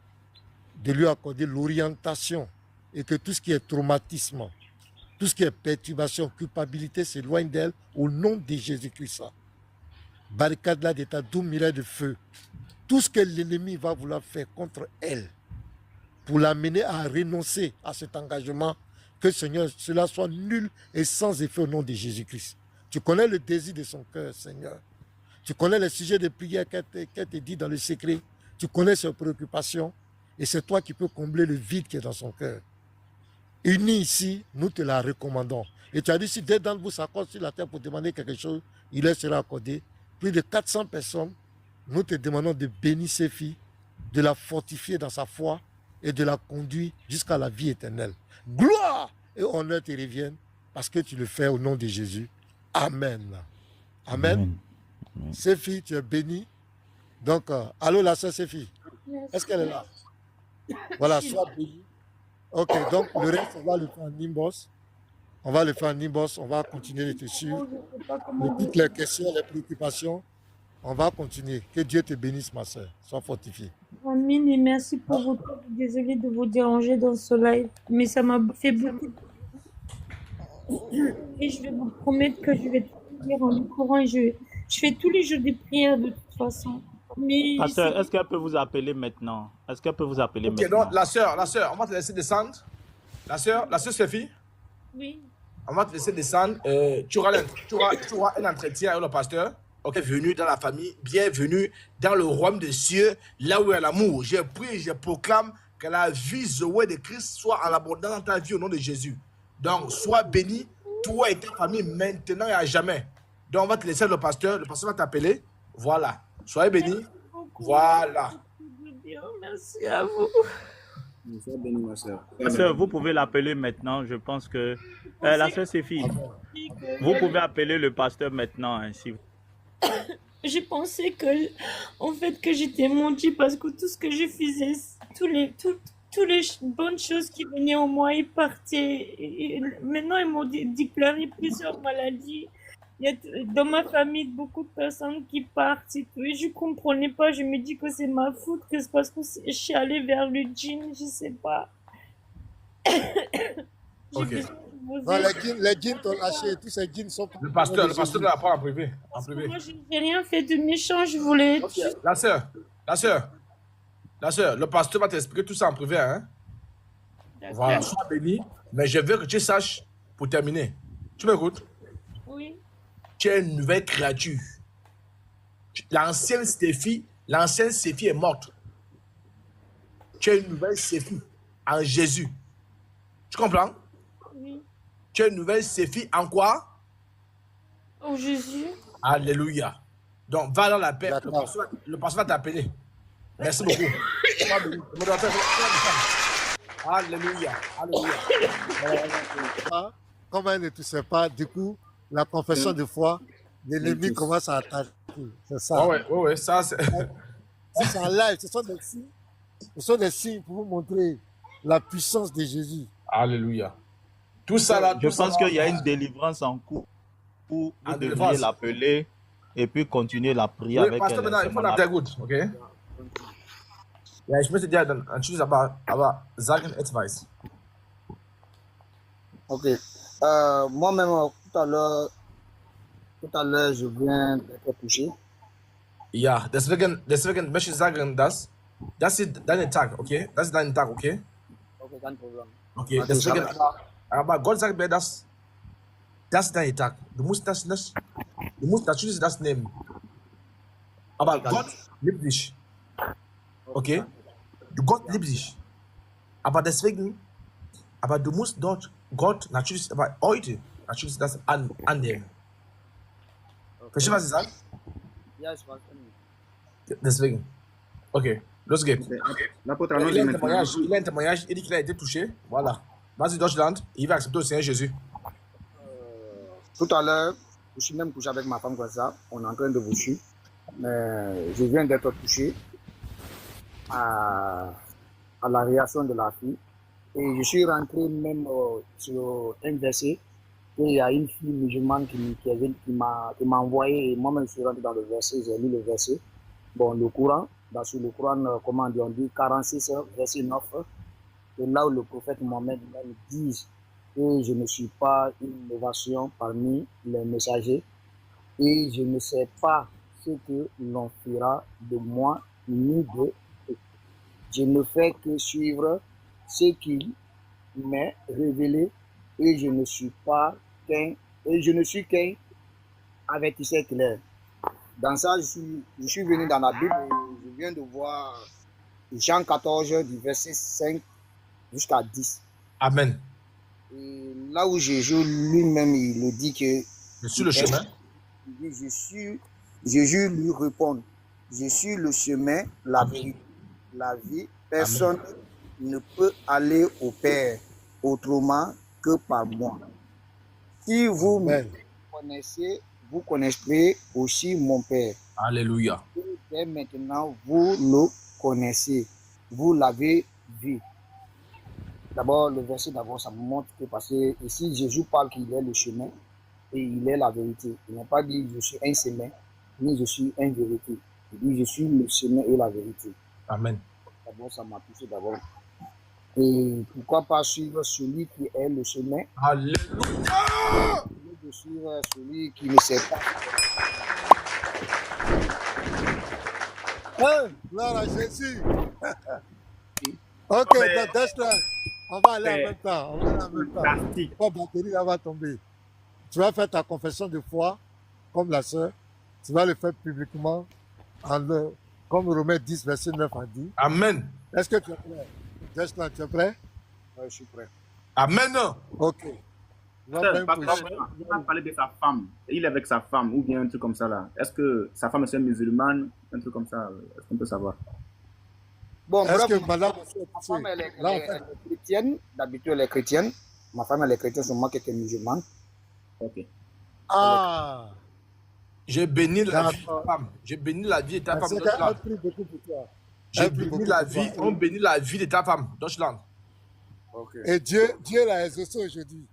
de lui accorder l'orientation et que tout ce qui est traumatisme, tout ce qui est perturbation, culpabilité s'éloigne d'elle au nom de Jésus-Christ. Barricade-la de ta douce miraille de feu. Tout ce que l'ennemi va vouloir faire contre elle pour l'amener à renoncer à cet engagement, que Seigneur, cela soit nul et sans effet au nom de Jésus-Christ. Tu connais le désir de son cœur, Seigneur. Tu connais les sujets de prière qu'elle te dit dans le secret. Tu connais ses préoccupations. Et c'est toi qui peux combler le vide qui est dans son cœur. Unis ici, nous te la recommandons. Et tu as dit, si deux d'entre vous s'accordent sur la terre pour demander quelque chose, il leur sera accordé. Plus de 400 personnes, nous te demandons de bénir ces filles, de la fortifier dans sa foi et de la conduire jusqu'à la vie éternelle. Gloire et honneur te reviennent parce que tu le fais au nom de Jésus. Amen. Amen. Séphie, tu es bénie. Donc, allô la sœur Séphie. Est-ce qu'elle est là? Voilà, sois béni. Ok, donc le reste, on va le faire en inbox. On va le faire en inbox, on va continuer de te suivre. Toutes les questions, les préoccupations, on va continuer. Que Dieu te bénisse, ma soeur. Sois fortifié. Amine et merci pour votre temps. Désolée de vous déranger dans ce live, mais ça m'a fait beaucoup. Et je vais vous promettre que je vais tout lire en le Coran. Je fais tous les jours des prières de toute façon. Mais Pasteur, est-ce qu'elle peut vous appeler maintenant? Est-ce qu'elle peut vous appeler Ok, maintenant? donc la sœur, on va te laisser descendre. La sœur Sophie, oui. on va te laisser descendre. Tu auras un entretien avec le pasteur. Ok, bienvenue dans la famille, bienvenue dans le royaume des cieux, là où il y a l'amour. Je prie, je proclame que la vie Zoé de Christ soit en abondance dans ta vie au nom de Jésus. Donc, sois béni, toi et ta famille, maintenant et à jamais. Donc, on va te laisser le pasteur va t'appeler. Voilà. Soyez bénis. Voilà. Merci à vous. Sois béni, ma soeur. La sœur, vous pouvez l'appeler maintenant. Je pense que... la sœur Sophie, vous pouvez appeler le pasteur maintenant. Hein, si... Je pensais que, en fait, que j'étais menti parce que tout ce que je faisais, toutes les bonnes choses qui venaient en moi, ils partaient. Et maintenant, ils m'ont déclaré plusieurs maladies. Il y a dans ma famille beaucoup de personnes qui partent et tout. Et je comprenais pas. Je me dis que c'est ma faute, que c'est parce que je suis allée vers le djinn, je sais pas. Ok. Non, les djinns t'ont lâché. Tous ces djinns sont... Le pasteur l'a pas en privé. Moi, je n'ai rien fait de méchant. Je voulais... Okay. La sœur, le pasteur va t'expliquer tout ça en privé. Hein? Voilà, sois béni. Mais je veux que tu saches, pour terminer. Tu m'écoutes? Oui. Tu es une nouvelle créature. L'ancienne Stéphie est morte. Tu es une nouvelle Stéphie en Jésus. Tu comprends? Oui. Tu es une nouvelle Stéphie en quoi? En Jésus. Alléluia. Donc, va dans la paix. Le pasteur va t'appeler. Merci beaucoup. Alléluia. Alléluia. Comme elle ne toussait pas, du coup, la confession de foi, l'ennemi commence à attaquer. C'est ça. Ouais, ça c'est... C'est en live, ce sont des signes pour vous montrer la puissance de Jésus. Alléluia. Tout ça là, je pense qu'il y a une délivrance en cours où vous devriez l'appeler et puis continuer la prière avec pastor, elle. Ich bin sehr gut, okay? Ja, ich möchte dir dann anschließend aber sagen etwas. Ok. Moi-même, tout à l'heure, je viens d'être touché. Ja, deswegen möchte ich sagen, dass das ist dein Tag, okay? Das ist dein Tag, okay? Okay, kein Problem. Okay, deswegen, aber Gott sagt mir, dass das ist dein Tag. Du musst natürlich das nehmen. Aber Gott liebt dich. Okay? Gott liebt dich. Aber deswegen, du musst dort Gott natürlich, aber heute natürlich das annehmen. Okay. Verstehst du, was ich sage? Ja, ich weiß nicht. Deswegen. Ok, los geht's. Okay. Il a un témoignage, il dit qu'il a été touché. Voilà. Vas-y, Deutschland, il va accepter le Seigneur Jésus. Tout à l'heure, je suis même couché avec ma femme comme ça. On est en train de vous suivre. Mais je viens d'être touché à la réaction de la fille. Et je suis rentré même sur un verset. Et il y a une fille musulmane qui m'a envoyé. Et moi-même, je suis rentré dans le verset. J'ai lu le verset. Bon, le Coran. Sur le Coran, comment on dit, 46, verset 9. Et là où le prophète Mohammed dit que je ne suis pas une innovation parmi les messagers. Et je ne sais pas ce que l'on fera de moi ni de eux. Je ne fais que suivre ce qu'il m'est révélé et je ne suis qu'un avertisseur clair. Dans ça, je suis venu dans la Bible et je viens de voir Jean 14 du verset 5 jusqu'à 10. Amen. Et là où Jésus lui-même, il le dit que je suis le chemin. Jésus lui répond, je suis le chemin, la vie. Personne ne peut aller au Père autrement que par moi. Si vous me connaissez, vous connaîtrez aussi mon Père. Alléluia. Et dès maintenant, vous le connaissez. Vous l'avez vie. D'abord, le verset d'abord, ça me montre que parce que ici, Jésus parle qu'il est le chemin et il est la vérité. Il n'a pas dit je suis un chemin, ni je suis une vérité. Il dit je suis le chemin et la vérité. Amen. D'abord, ça m'a poussé d'abord. Et pourquoi pas suivre celui qui est le chemin? Alléluia! De suivre celui qui ne sait pas. Hein? Gloire à Jésus. Ok, Destin, on va aller en même temps. On va aller en même temps. La batterie là va tomber. Tu vas faire ta confession de foi, comme la sœur. Tu vas le faire publiquement, comme Romains 10, verset 9 a dit. Amen. Est-ce que tu es prêt? Destin, tu es prêt? Oui, je suis prêt. Amen. Ok. Il va parler de sa femme. Il est avec sa femme ou bien un truc comme ça là. Est-ce que sa femme est une musulmane? Un truc comme ça. Est-ce qu'on peut savoir? Bon, est-ce bref, que madame, ma femme elle est chrétienne. D'habitude, elle est chrétienne. Ma femme elle est chrétienne, c'est moi qui est musulmane. Ok. Ah! J'ai béni la vie de ta femme. J'ai béni la vie de ta femme. J'ai béni la vie. On bénit la vie de ta femme. Deutschland. Okay. Et Dieu l'a exaucé aujourd'hui.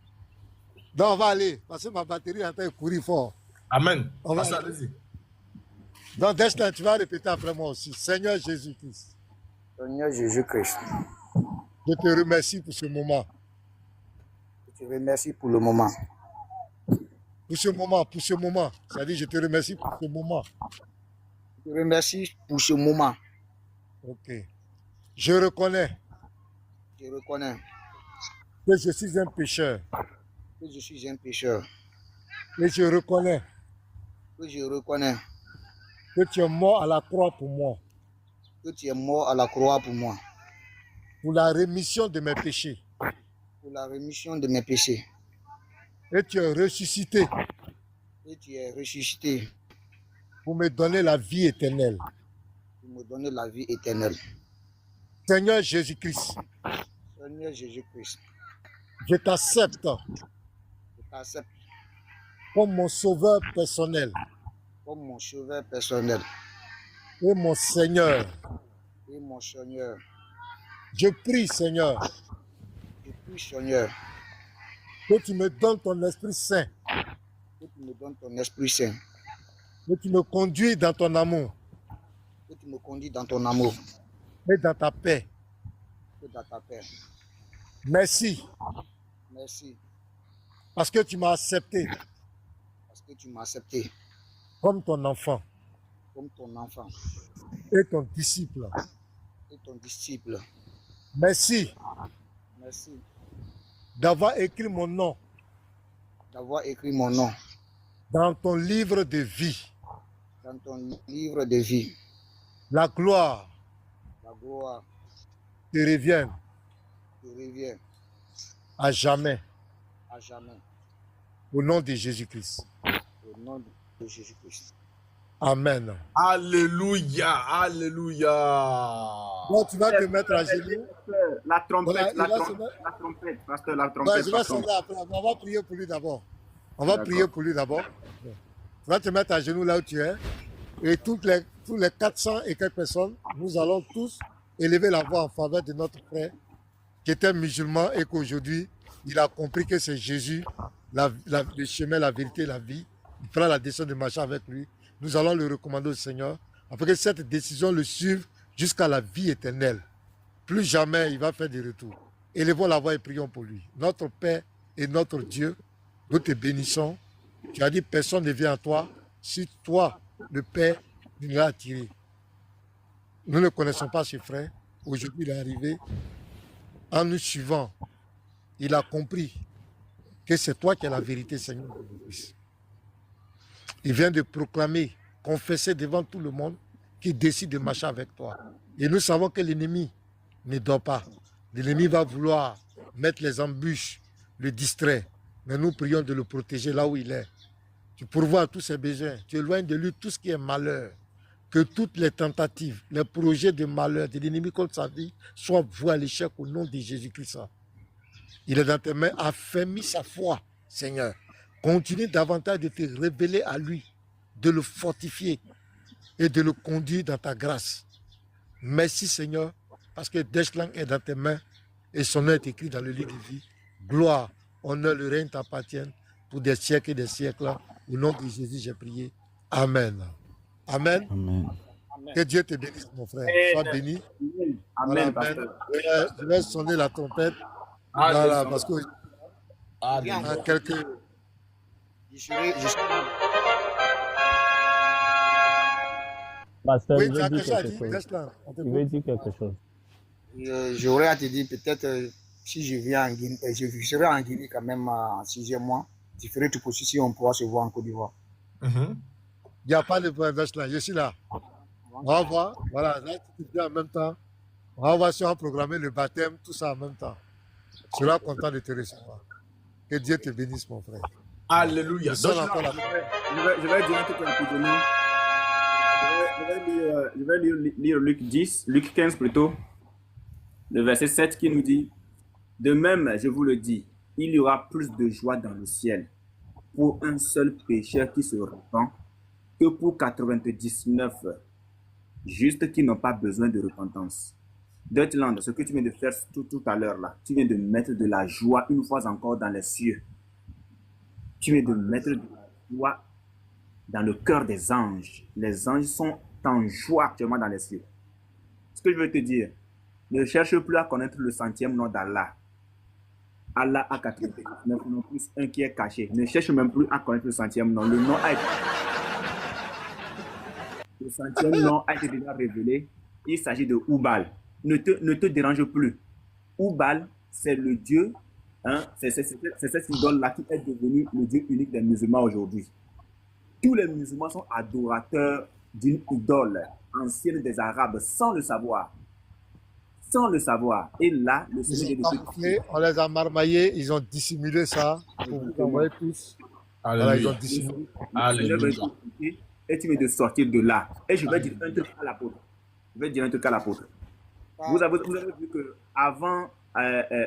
Donc on va aller, parce que ma batterie est en train de courir fort. Amen. On va allez-y. Donc Destin, tu vas répéter après moi aussi. Seigneur Jésus-Christ. Seigneur Jésus-Christ. Je te remercie pour ce moment. Je te remercie pour le moment. Pour ce moment. C'est-à-dire, je te remercie pour ce moment. Je te remercie pour ce moment. Ok. Je reconnais. Je reconnais. Que je suis un pécheur. Que je suis un pécheur. Et je reconnais. Que je reconnais. Que tu es mort à la croix pour moi. Que tu es mort à la croix pour moi. Pour la rémission de mes péchés. Pour la rémission de mes péchés. Et tu es ressuscité. Et tu es ressuscité. Pour me donner la vie éternelle. Pour me donner la vie éternelle. Seigneur Jésus-Christ. Seigneur Jésus-Christ. Je t'accepte. Je t'accepte. Comme mon sauveur personnel. Comme mon sauveur personnel. Et mon Seigneur. Et mon Seigneur. Je prie, Seigneur. Je prie, Seigneur. Que tu me donnes ton Esprit Saint. Que tu me donnes ton Esprit Saint. Que tu me conduis dans ton amour. Que tu me conduis dans ton amour. Et dans ta paix. Et dans ta paix. Merci. Merci. Parce que tu m'as accepté. Parce que tu m'as accepté. Comme ton enfant. Comme ton enfant. Et ton disciple. Et ton disciple. Merci. Merci. D'avoir écrit mon nom. D'avoir écrit mon nom. Dans ton livre de vie. Dans ton livre de vie. La gloire. La gloire. Te revienne. Te revient. À jamais. À jamais. Au nom de Jésus-Christ. Au nom de Jésus-Christ. Amen. Alléluia. Alléluia. Donc tu vas te mettre à genoux. La trompette, Voilà, la trompette, parce que la trompette. On va prier pour lui d'abord. On va prier pour lui d'abord. Tu vas te mettre à genoux là où tu es. Et tous les 400 et quelques personnes, nous allons tous élever la voix en faveur de notre frère qui était musulman et qu'aujourd'hui, il a compris que c'est Jésus, le chemin, la vérité, la vie. Il prend la décision de marcher avec lui. Nous allons le recommander au Seigneur afin que cette décision le suive jusqu'à la vie éternelle. Plus jamais il va faire des retours. Élevons la voix et prions pour lui. Notre Père et notre Dieu, nous te bénissons. Tu as dit personne ne vient à toi si toi, le Père, nous l'a attiré. Nous ne connaissons pas ce frère. Aujourd'hui, il est arrivé. En nous suivant, il a compris que c'est toi qui es la vérité, Seigneur. Il vient de proclamer, confesser devant tout le monde qu'il décide de marcher avec toi. Et nous savons que l'ennemi ne dort pas. L'ennemi va vouloir mettre les embûches, le distraire. Mais nous prions de le protéger là où il est. Tu pourvois tous ses besoins. Tu éloignes de lui tout ce qui est malheur. Que toutes les tentatives, les projets de malheur de l'ennemi contre sa vie soient voués à l'échec au nom de Jésus-Christ. Il est dans tes mains. Affermis sa foi, Seigneur. Continue davantage de te révéler à lui, de le fortifier et de le conduire dans ta grâce. Merci, Seigneur, parce que Deshlang est dans tes mains et son nom est écrit dans le livre de vie. Gloire, honneur, le règne t'appartiennent pour des siècles et des siècles. Au nom de Jésus, j'ai prié. Amen. Amen. Amen. Que Dieu te bénisse, mon frère. Sois béni. Amen, Voilà, pasteur. je vais sonner la trompette. Alléluia. Voilà, parce que Alléluia. dans quelques... Pasteur, Oui, il tu veut as dire quelque chose à quelque dire, chose. Deshlang, on Il t'écoute. veut dire quelque chose. J'aurais à te dire, peut-être, si je viens en Guinée, je serai en Guinée quand même en 6e mois. Je ferai tout possible si on pourra se voir en Côte d'Ivoire. Mhm. Il n'y a pas de problème, Deshlang, je suis là. On va voir. Voilà, là, tu te dis en même temps. On va voir si on va programmer le baptême, tout ça en même temps. Je serai content de te recevoir. Que Dieu te bénisse, mon frère. Alléluia. Je sonne Donc, encore la Je vais dire un truc rapidement. Je vais lire Luc 10, Luc 15 plutôt, le verset 7 qui nous dit: de même, je vous le dis, il y aura plus de joie dans le ciel pour un seul pécheur qui se repent que pour 99 justes qui n'ont pas besoin de repentance. Deutschland, ce que tu viens de faire tout à l'heure là, tu viens de mettre de la joie une fois encore dans les cieux. Tu viens de mettre de la joie dans le cœur des anges. Les anges sont en joie actuellement dans les cieux. Ce que je veux te dire, ne cherche plus à connaître le centième nom d'Allah. Allah a 99 noms plus un qui est caché. Ne cherche même plus à connaître le centième nom. Le nom a été... Le centième nom a été déjà révélé. Il s'agit de Oubal. Ne te dérange plus. Oubal, c'est le Dieu, hein, c'est cette idole-là qui est devenue le Dieu unique des musulmans aujourd'hui. Tous les musulmans sont adorateurs d'une idole ancienne des Arabes sans le savoir. Sans le savoir. Et là, le Ils Seigneur ont camouflé, on les a marmaillés, ils ont dissimulé ça pour vous envoyer tous. Voilà, ils ont dissimulé. Alléluia. Et tu viens de sortir de là. Et je vais dire un truc à l'apôtre. Je vais dire un truc à l'apôtre. Vous avez vu qu'avant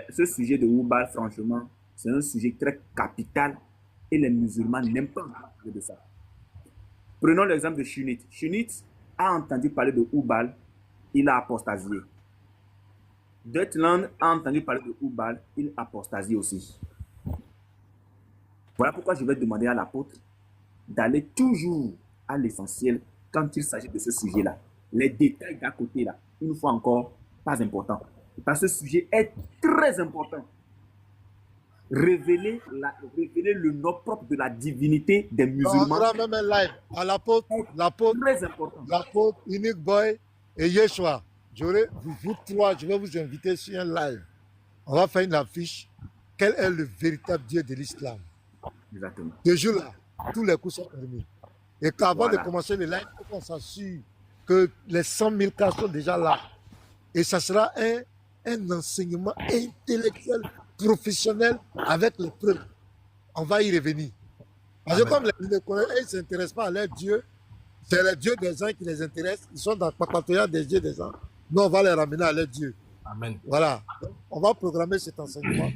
ce sujet de Oubal, franchement, c'est un sujet très capital et les musulmans n'aiment pas parler de ça. Prenons l'exemple de Shunit. Shunit a entendu parler de Oubal, il a apostasié. Deutschland a entendu parler de Oubal, il a apostasié aussi. Voilà pourquoi je vais demander à l'apôtre d'aller toujours à l'essentiel quand il s'agit de ce sujet-là. Les détails d'à côté, là, une fois encore, pas important. Parce que ce sujet est très important. Révéler le nom propre de la divinité des musulmans. On aura même un live à l'apôtre, très important. L'apôtre, Unique Boy et Yeshua. Vous trois, je vais vous inviter sur un live. On va faire une affiche. Quel est le véritable Dieu de l'islam? Exactement. Ce jour-là, tous les coups sont permis. Et qu'avant de commencer le live, il faut qu'on s'assure que les 100 000 cas sont déjà là. Et ça sera un enseignement intellectuel, professionnel, avec les preuves. On va y revenir. Parce que comme les Néo-Coréens, ils ne s'intéressent pas à leur Dieu, c'est les dieux des gens qui les intéressent. Ils sont dans le papatoya des dieux des gens. Nous, on va les ramener à leur Dieu. Amen. Voilà. Donc, on va programmer cet enseignement.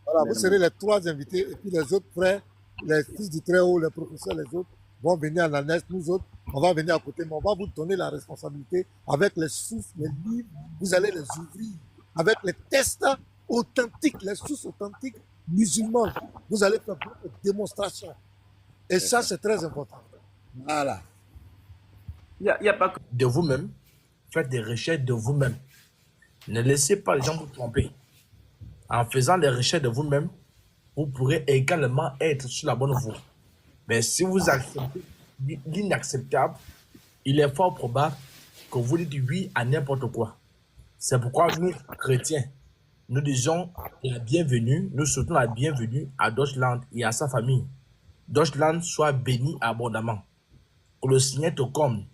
Voilà, vous serez les trois invités et puis les autres frères, les fils du Très-Haut, les professeurs, les autres vont venir à la NES. Nous autres, on va venir à côté, mais on va vous donner la responsabilité avec les sources, les livres, vous allez les ouvrir avec les tests authentiques, les sources authentiques musulmanes. Vous allez faire beaucoup de démonstrations. Et ça, c'est très important. Voilà. Il n'y a pas que de vous-même. Faites des recherches de vous-même. Ne laissez pas les gens vous tromper. En faisant des recherches de vous-même, vous pourrez également être sur la bonne voie. Mais si vous acceptez l'inacceptable, il est fort probable que vous dites oui à n'importe quoi. C'est pourquoi nous, chrétiens, nous disons la bienvenue, nous souhaitons la bienvenue à Deutschland et à sa famille. Deutschland soit béni abondamment. Que le Seigneur te comble.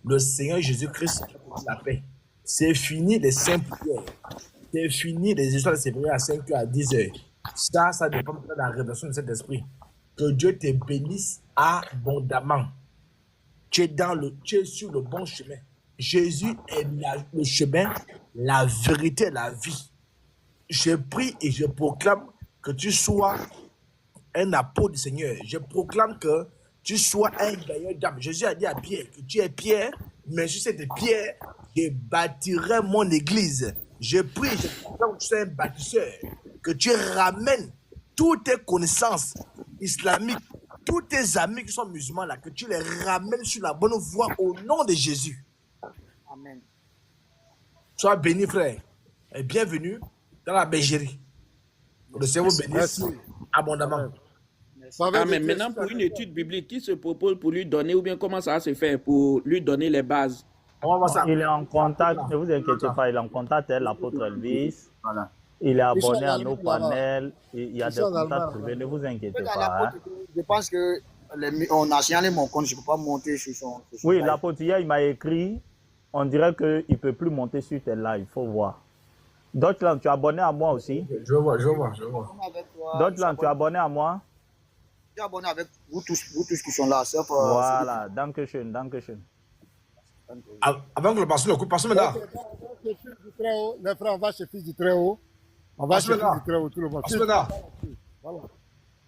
Le Seigneur Jésus-Christ la paix. C'est fini les saints prières. C'est fini les histoires de séparer à 5h à 10h. Ça dépend de la révélation de cet esprit. Que Dieu te bénisse abondamment. Tu es sur le bon chemin. Jésus est le chemin, la vérité, la vie. Je prie et je proclame que tu sois un apôtre du Seigneur. Je proclame que tu sois un gagnant d'âme. Jésus a dit à Pierre que tu es Pierre, mais sur cette pierre, je bâtirai mon église. Je prie, je comprends que tu es un bâtisseur, que tu ramènes toutes tes connaissances islamiques, tous tes amis qui sont musulmans là, que tu les ramènes sur la bonne voie au nom de Jésus. Amen. Sois béni, frère, et bienvenue dans la bergerie. Que le Seigneur vous bénisse abondamment. Ah, mais maintenant, pour une étude biblique, qui se propose pour lui donner, ou bien comment ça va se faire pour lui donner les bases? On va voir ça. Il est en contact, ne vous inquiétez pas, il est en contact avec l'apôtre Elvis. Voilà. Il est abonné à nos panels. Il y a des contacts privés, ne vous inquiétez pas. Je pense qu'on a signalé mon compte, je ne peux pas monter sur son. Oui, l'apôtre hier, il m'a écrit, on dirait qu'il ne peut plus monter sur tes lives, il faut voir. Deutschland, tu es abonné à moi aussi? Je vois. Deutschland, tu es abonné à moi? Je suis abonné avec vous tous qui sont là. Voilà, danke schön. Avant que le pasteur le coupe, pasteur maintenant. Les frères, on va chez Fils du Très-Haut. On va chez Fils du Très-Haut, tout le monde. Pasteur maintenant. Voilà.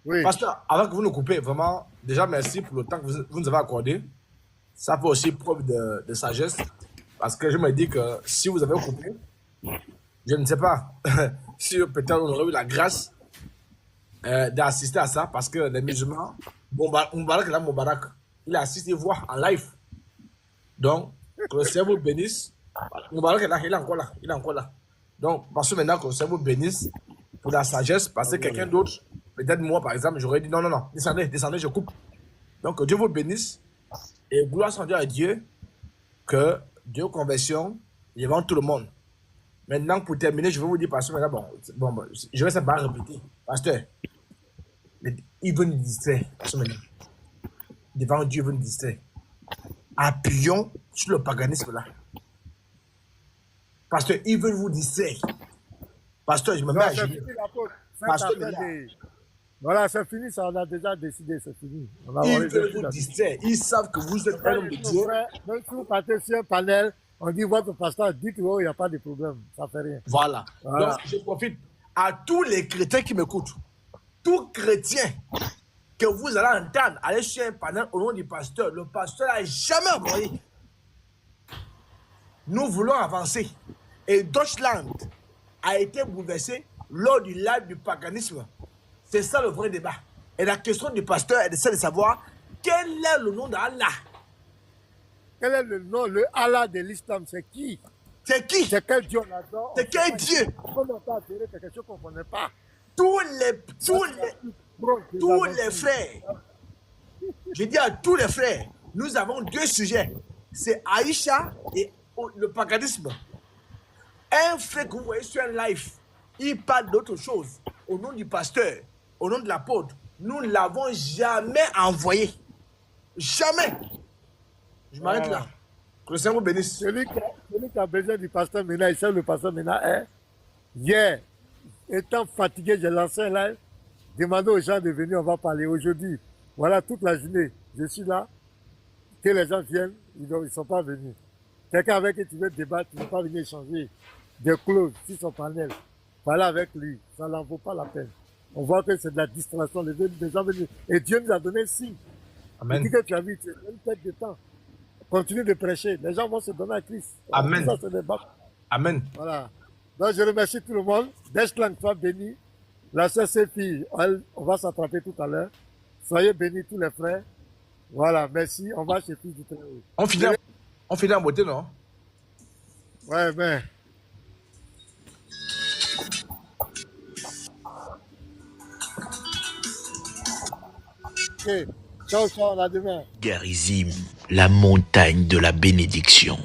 Oui. Pasteur, avant que vous nous coupez, vraiment, déjà merci pour le temps que vous nous avez accordé. Ça fait aussi preuve de sagesse. Parce que je me dis que si vous avez coupé, je ne sais pas si peut-être on aurait eu la grâce d'assister à ça. Parce que les musulmans, Moubarak, il assiste et voit en live. Donc, que le Seigneur vous bénisse. Moubarak est là, il est encore là. Donc, parce que maintenant que le Seigneur vous bénisse pour la sagesse, parce que quelqu'un d'autre, peut-être moi par exemple, j'aurais dit non, descendez, je coupe. Donc, que Dieu vous bénisse et gloire soit à Dieu, que Dieu conversion devant tout le monde. Maintenant, pour terminer, je vais vous dire, pasteur, maintenant, bon, je vais simplement répéter. Pasteur, il veut nous distraire, pasteur, maintenant. Devant Dieu, il veut nous distraire. Appuyons sur le paganisme là. Pasteur, ils veulent vous distraire. Pasteur, je me mets à genoux. Pasteur, voilà, c'est fini, ça, on a déjà décidé, c'est fini. Ils veulent vous distraire. Ils savent que vous êtes un homme de Dieu. Même si vous partez sur un panel, on dit votre pasteur, dites-le, il n'y a pas de problème, ça ne fait rien. Voilà. Donc, je profite à tous les chrétiens qui m'écoutent. Tout chrétien que vous allez entendre aller sur un panel au nom du pasteur, le pasteur n'a jamais envoyé. Nous voulons avancer. Et Deutschland a été bouleversé lors du live du paganisme. C'est ça le vrai débat. Et la question du pasteur est de savoir quel est le nom d'Allah. Quel est le nom, le Allah de l'islam, c'est qui? C'est qui? C'est quel Dieu on adore? C'est quel Dieu? Comment on peut adhérer quelque chose qu'on ne connaît pas? Tous les frères, je dis à tous les frères, nous avons deux sujets. C'est Aïcha et le paganisme. Un frère que vous voyez sur un live, il parle d'autre chose. Au nom du pasteur, au nom de l'apôtre, nous ne l'avons jamais envoyé. Jamais. Je m'arrête là. Que le Seigneur vous bénisse. Celui qui a besoin du pasteur Mena, il sait le pasteur Mena est. Hier, étant fatigué, j'ai lancé un live. Demandez aux gens de venir, on va parler. Aujourd'hui, voilà toute la journée, je suis là. Que les gens viennent, ils ne sont pas venus. Quelqu'un avec qui tu veux débattre, tu ne veux pas venir échanger des clauses sur son panel. Parler avec lui, ça n'en vaut pas la peine. On voit que c'est de la distraction, les gens venus. Et Dieu nous a donné le signe. Amen. Il dit que tu as vu, tu as une tête de temps. Continue de prêcher. Les gens vont se donner à Christ. Amen. Ça, c'est des bacs. Amen. Voilà. Donc, je remercie tout le monde. Deutschland soit béni. La sœur Séphie, on va s'attraper tout à l'heure. Soyez bénis tous les frères. Voilà, merci. On va chez Fils du Très-Haut. On finit en beauté, non? Ouais, ben. Ok. Ciao, ciao, à demain. Garizim, la montagne de la bénédiction.